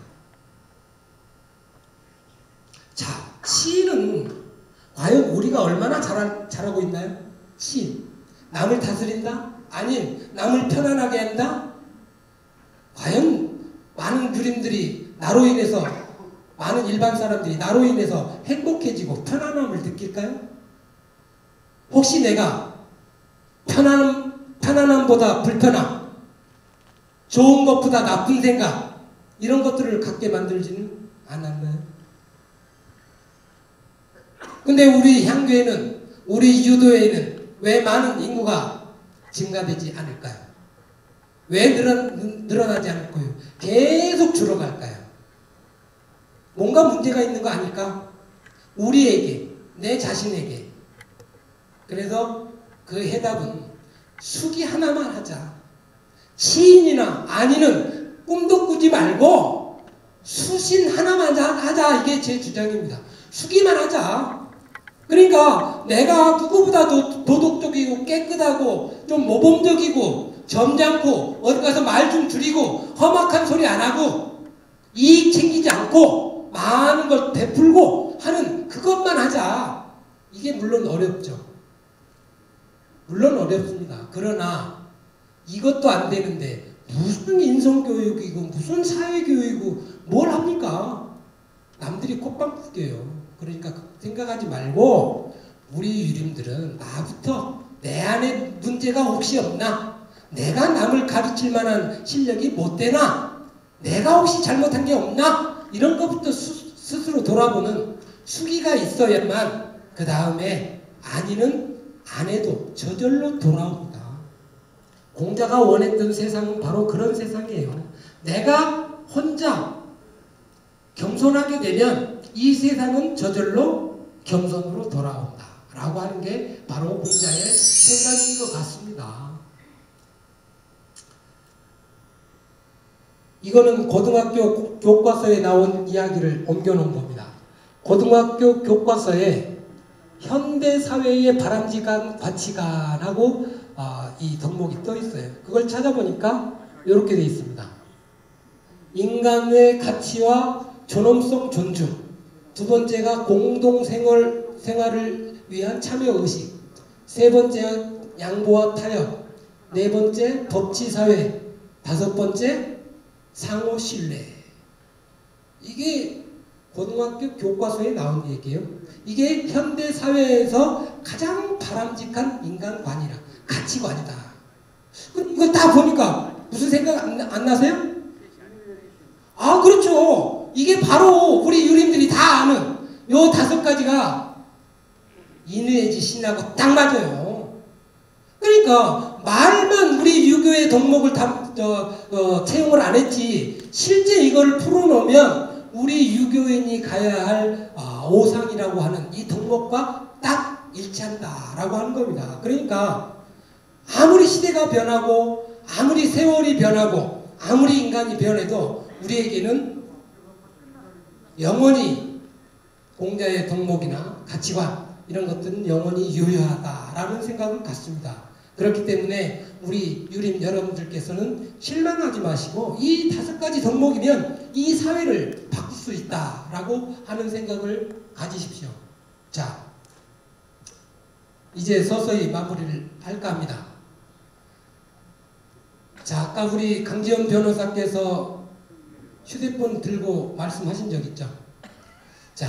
자, 치는 과연 우리가 얼마나 잘하고 있나요? 치. 남을 다스린다? 아닌 남을 편안하게 한다? 과연 많은 유림들이 나로 인해서 많은 일반 사람들이 나로 인해서 행복해지고 편안함을 느낄까요? 혹시 내가 편안함보다 불편함, 좋은 것보다 나쁜 생각 이런 것들을 갖게 만들지는 않았나요? 근데 우리 향교에는 우리 유도에는 왜 많은 인구가 증가되지 않을까요? 왜 늘어나지 않을까요? 계속 줄어갈까요? 뭔가 문제가 있는 거 아닐까? 우리에게, 내 자신에게. 그래서 그 해답은 숙이 하나만 하자. 시인이나 안이는 꿈도 꾸지 말고 수신 하나만 하자. 이게 제 주장입니다. 숙이만 하자. 그러니까 내가 누구보다 도덕적이고 깨끗하고 좀 모범적이고 점잖고 어디 가서 말 좀 줄이고 험악한 소리 안 하고 이익 챙기지 않고 많은 걸 베풀고 하는 그것만 하자. 이게 물론 어렵죠. 물론 어렵습니다. 그러나 이것도 안 되는데 무슨 인성교육이고 무슨 사회교육이고 뭘 합니까? 남들이 콧방 구겨요. 그러니까 생각하지 말고 우리 유림들은 나부터 내 안에 문제가 혹시 없나? 내가 남을 가르칠 만한 실력이 못 되나? 내가 혹시 잘못한 게 없나? 이런 것부터 스스로 돌아보는 수기가 있어야만 그 다음에 안이는 안 해도 저절로 돌아옵니다. 공자가 원했던 세상은 바로 그런 세상이에요. 내가 혼자 겸손하게 되면 이 세상은 저절로 겸손으로 돌아온다 라고 하는 게 바로 공자의 생각인 것 같습니다. 이거는 고등학교 교과서에 나온 이야기를 옮겨놓은 겁니다. 고등학교 교과서에 현대사회의 바람직한 가치관하고 이 덕목이 떠 있어요. 그걸 찾아보니까 이렇게 되어 있습니다. 인간의 가치와 존엄성 존중. 두 번째가 공동생활을 위한 참여의식. 세 번째 양보와 타협. 네 번째 법치사회. 다섯 번째 상호신뢰. 이게 고등학교 교과서에 나온 얘기예요. 이게 현대사회에서 가장 바람직한 인간관이라 가치관이다. 이거 다 보니까 무슨 생각 안 나세요? 아 그렇죠. 이게 바로 우리 유림들이 다 아는 요 5가지가 인의해지 신하고 딱 맞아요. 그러니까 말만 우리 유교의 덕목을 채용을 안 했지 실제 이거를 풀어놓으면 우리 유교인이 가야 할 오상이라고 하는 이 덕목과 딱 일치한다라고 하는 겁니다. 그러니까 아무리 시대가 변하고 아무리 세월이 변하고 아무리 인간이 변해도 우리에게는 영원히 공자의 덕목이나 가치관 이런 것들은 영원히 유효하다라는 생각을 갖습니다. 그렇기 때문에 우리 유림 여러분들께서는 실망하지 마시고 이 5가지 덕목이면 이 사회를 바꿀 수 있다라고 하는 생각을 가지십시오. 자, 이제 서서히 마무리를 할까 합니다. 자, 아까 우리 강지연 변호사께서 휴대폰 들고 말씀하신 적 있죠? 자,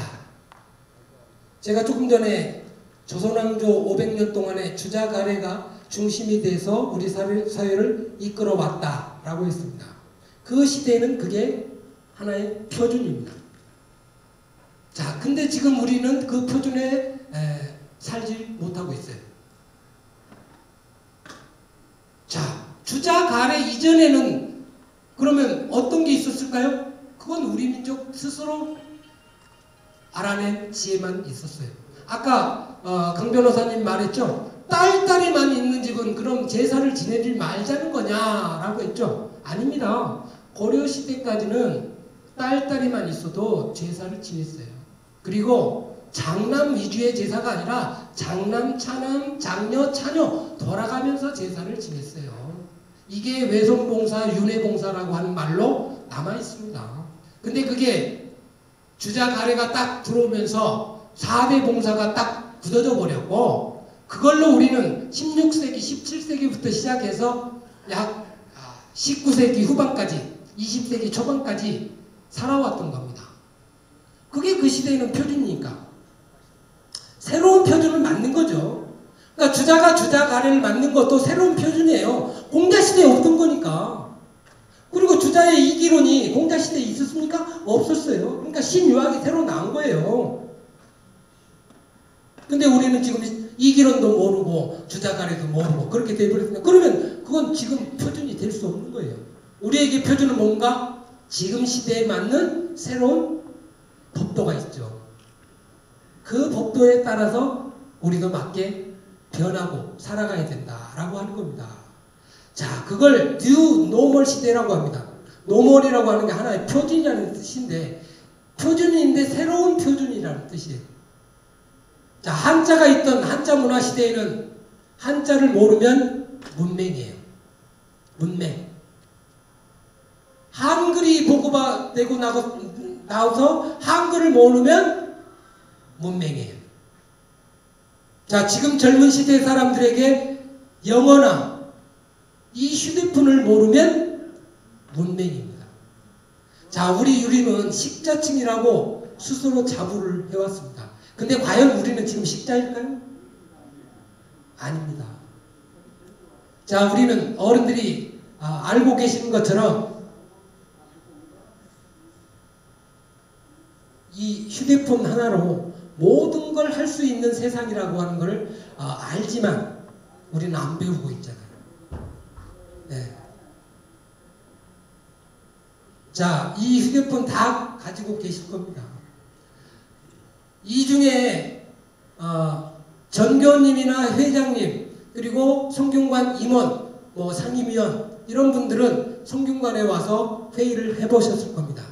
제가 조금 전에 조선왕조 500년 동안의 주자가래가 중심이 돼서 우리 사회를 이끌어 왔다라고 했습니다. 그 시대에는 그게 하나의 표준입니다. 자, 근데 지금 우리는 그 표준에 살지 못하고 있어요. 자, 주자가래 이전에는 그러면 어떤 게 있었을까요? 그건 우리 민족 스스로 알아낸 지혜만 있었어요. 아까 강 변호사님 말했죠? 딸딸이만 있는 집은 그럼 제사를 지내지 말자는 거냐라고 했죠? 아닙니다. 고려시대까지는 딸딸이만 있어도 제사를 지냈어요. 그리고 장남 위주의 제사가 아니라 장남, 차남, 장녀, 차녀 돌아가면서 제사를 지냈어요. 이게 외손봉사, 윤회봉사라고 하는 말로 남아있습니다. 근데 그게 주자가래가 딱 들어오면서 4대 봉사가 딱 굳어져 버렸고 그걸로 우리는 16세기, 17세기부터 시작해서 약 19세기 후반까지 20세기 초반까지 살아왔던 겁니다. 그게 그 시대에는 표준이니까 새로운 표준을 만든 거죠. 그러니까 주자가 주자가래를 만든 것도 새로운 표준이에요. 공자시대에 없던 거니까. 그리고 주자의 이기론이 공자시대에 있었습니까? 없었어요. 그러니까 신유학이 새로 나온 거예요. 근데 우리는 지금 이기론도 모르고 주자가래도 모르고 그렇게 돼버렸으니까 그러면 그건 지금 표준이 될 수 없는 거예요. 우리에게 표준은 뭔가 지금 시대에 맞는 새로운 법도가 있죠. 그 법도에 따라서 우리도 맞게 변하고 살아가야 된다라고 하는 겁니다. 자, 그걸 뉴 노멀 시대라고 합니다. 노멀이라고 하는 게 하나의 표준이라는 뜻인데 표준인데 새로운 표준이라는 뜻이에요. 자, 한자가 있던 한자 문화 시대에는 한자를 모르면 문맹이에요. 문맹. 한글이 보고되고 나와서 한글을 모르면 문맹이에요. 자, 지금 젊은 시대 사람들에게 영어나 이 휴대폰을 모르면 문맹입니다. 자, 우리 유림은 식자층이라고 스스로 자부를 해왔습니다. 근데 과연 우리는 지금 식자일까요? 아닙니다. 자, 우리는 어른들이 알고 계시는 것처럼 이 휴대폰 하나로 모든 걸 할 수 있는 세상이라고 하는 걸 알지만 우리는 안 배우고 있잖아요. 네. 자, 이 휴대폰 다 가지고 계실 겁니다. 이 중에 전교님이나 회장님 그리고 성균관 임원, 상임위원 이런 분들은 성균관에 와서 회의를 해보셨을 겁니다.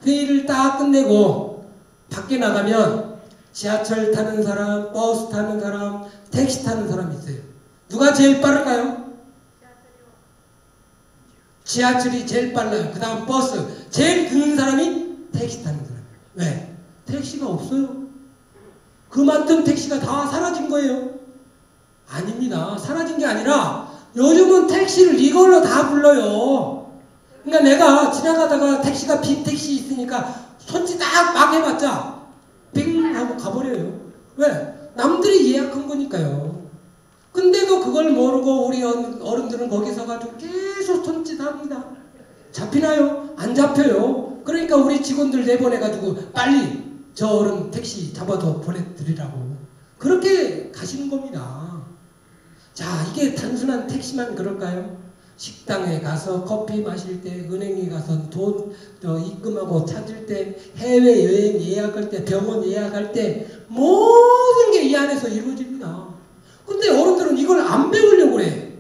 회의를 딱 끝내고 밖에 나가면 지하철 타는 사람, 버스 타는 사람, 택시 타는 사람이 있어요. 누가 제일 빠를까요? 지하철이 제일 빨라요. 그 다음 버스. 제일 늦는 사람이 택시 타는 사람. 왜? 택시가 없어요. 그만큼 택시가 다 사라진 거예요. 아닙니다. 사라진 게 아니라 요즘은 택시를 이걸로 다 불러요. 그러니까 내가 지나가다가 택시가 빈 택시 있으니까 손짓 딱 막 해봤자 빙 하고 가버려요. 왜? 남들이 예약한 거니까요. 근데도 그걸 모르고 우리 어른들은 거기서 가지고 계속 손짓합니다. 잡히나요? 안 잡혀요. 그러니까 우리 직원들 내보내가지고 빨리 저 어른 택시 잡아서 보내드리라고 그렇게 가시는 겁니다. 자, 이게 단순한 택시만 그럴까요? 식당에 가서 커피 마실 때, 은행에 가서 돈 입금하고 찾을 때, 해외여행 예약할 때, 병원 예약할 때 모든 게 이 안에서 이루어집니다. 근데 어른들은 이걸 안 배우려고 그래.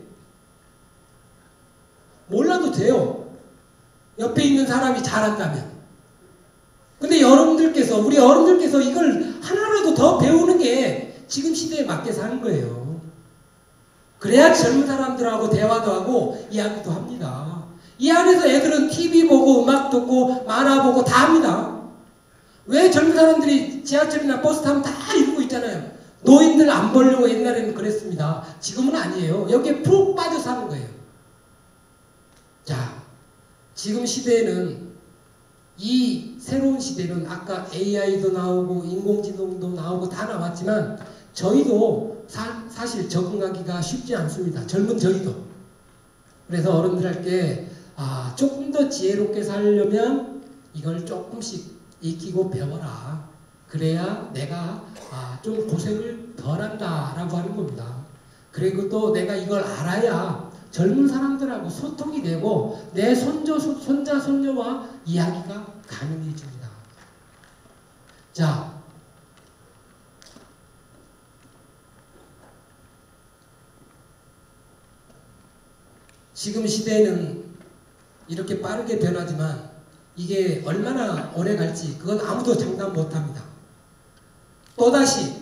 몰라도 돼요. 옆에 있는 사람이 잘한다면. 근데 우리 어른들께서 이걸 하나라도 더 배우는 게 지금 시대에 맞게 사는 거예요. 그래야 젊은 사람들하고 대화도 하고 이야기도 합니다. 이 안에서 애들은 TV 보고 음악 듣고 만화 보고 다 합니다. 왜 젊은 사람들이 지하철이나 버스 타면 다 이러고 있잖아요. 노인들 안 보려고 옛날에는 그랬습니다. 지금은 아니에요. 여기에 푹 빠져 사는 거예요. 자, 지금 시대에는 이 새로운 시대는 아까 AI도 나오고 인공지능도 나오고 다 나왔지만 저희도 사실 적응하기가 쉽지 않습니다. 젊은 저희도. 그래서 어른들한테 조금 더 지혜롭게 살려면 이걸 조금씩 익히고 배워라. 그래야 내가 좀 고생을 덜 한다 라고 하는 겁니다. 그리고 또 내가 이걸 알아야 젊은 사람들하고 소통이 되고 내 손자, 손녀와 이야기가 가능해집니다. 자, 지금 시대는 이렇게 빠르게 변하지만 이게 얼마나 오래 갈지 그건 아무도 장담 못합니다. 또다시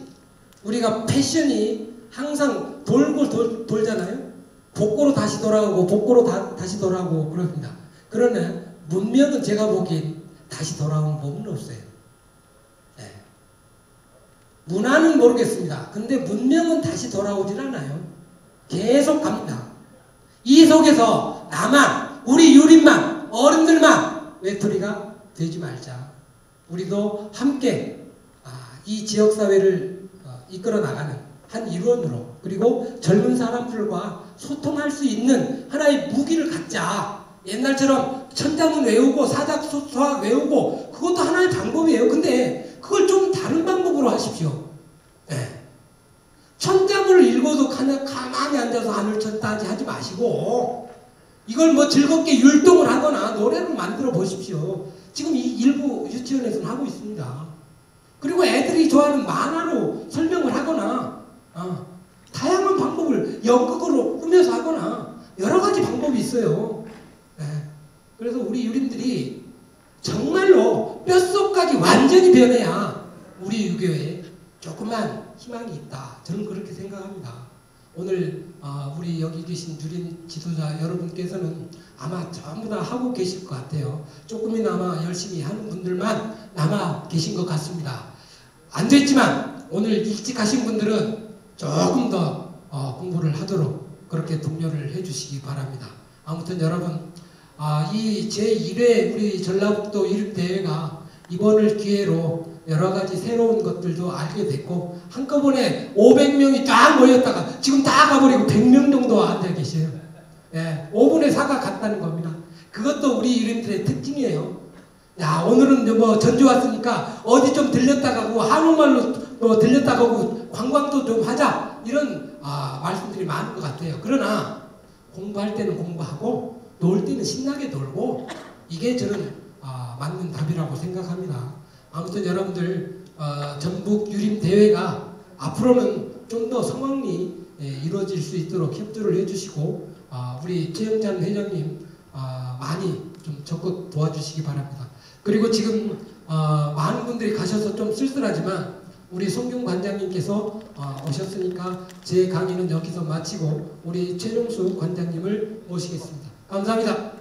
우리가 패션이 항상 돌고 돌잖아요. 복고로 다시 돌아오고 복고로 다시 돌아오고 그럽니다. 그러나 문명은 제가 보기엔 다시 돌아온 법은 없어요. 네. 문화는 모르겠습니다. 근데 문명은 다시 돌아오질 않아요. 계속 갑니다. 이 속에서 나만, 우리 유림만, 어른들만 외톨이가 되지 말자. 우리도 함께 이 지역사회를 이끌어 나가는 한 일원으로 그리고 젊은 사람들과 소통할 수 있는 하나의 무기를 갖자. 옛날처럼 천자문 외우고 사작소학 외우고 그것도 하나의 방법이에요. 근데 그걸 좀 다른 방법으로 하십시오. 네. 천자문을 읽어도 가만히 앉아서 하늘 쳤다지 하지 마시고 이걸 뭐 즐겁게 율동을 하거나 노래를 만들어 보십시오. 지금 이 일부 유치원에서는 하고 있습니다. 그리고 애들이 좋아하는 만화로 설명을 하거나 다양한 방법을 연극으로 꾸며서 하거나 여러 가지 방법이 있어요. 네. 그래서 우리 유림들이 정말로 뼛속까지 완전히 변해야 우리 유교에 조그만 희망이 있다. 저는 그렇게 생각합니다. 오늘 우리 여기 계신 유림 지도자 여러분께서는 아마 전부 다 하고 계실 것 같아요. 조금이나마 열심히 하는 분들만 남아 계신 것 같습니다. 안 됐지만 오늘 일찍 하신 분들은 조금 더 공부를 하도록 그렇게 독려를 해주시기 바랍니다. 아무튼 여러분 이 제1회 우리 전라북도 유림대회가 이번을 기회로 여러가지 새로운 것들도 알게 됐고 한꺼번에 500명이 딱 모였다가 지금 다 가버리고 100명 정도 앉아 계세요. 예, 5분의 4가 갔다는 겁니다. 그것도 우리 유림들의 특징이에요. 야, 오늘은 뭐 전주 왔으니까 어디 좀 들렸다 가고 한옥마을로 뭐 들렸다 가고 관광도 좀 하자 이런 말씀들이 많은 것 같아요. 그러나 공부할 때는 공부하고 놀 때는 신나게 놀고 이게 저는 맞는 답이라고 생각합니다. 아무튼 여러분들 전북 유림 대회가 앞으로는 좀 더 성황리 이루어질 수 있도록 협조를 해주시고 우리 최영찬 회장님 많이 좀 적극 도와주시기 바랍니다. 그리고 지금 많은 분들이 가셔서 좀 쓸쓸하지만 우리 송경 관장님께서 오셨으니까 제 강의는 여기서 마치고 우리 최종수 관장님을 모시겠습니다. 감사합니다.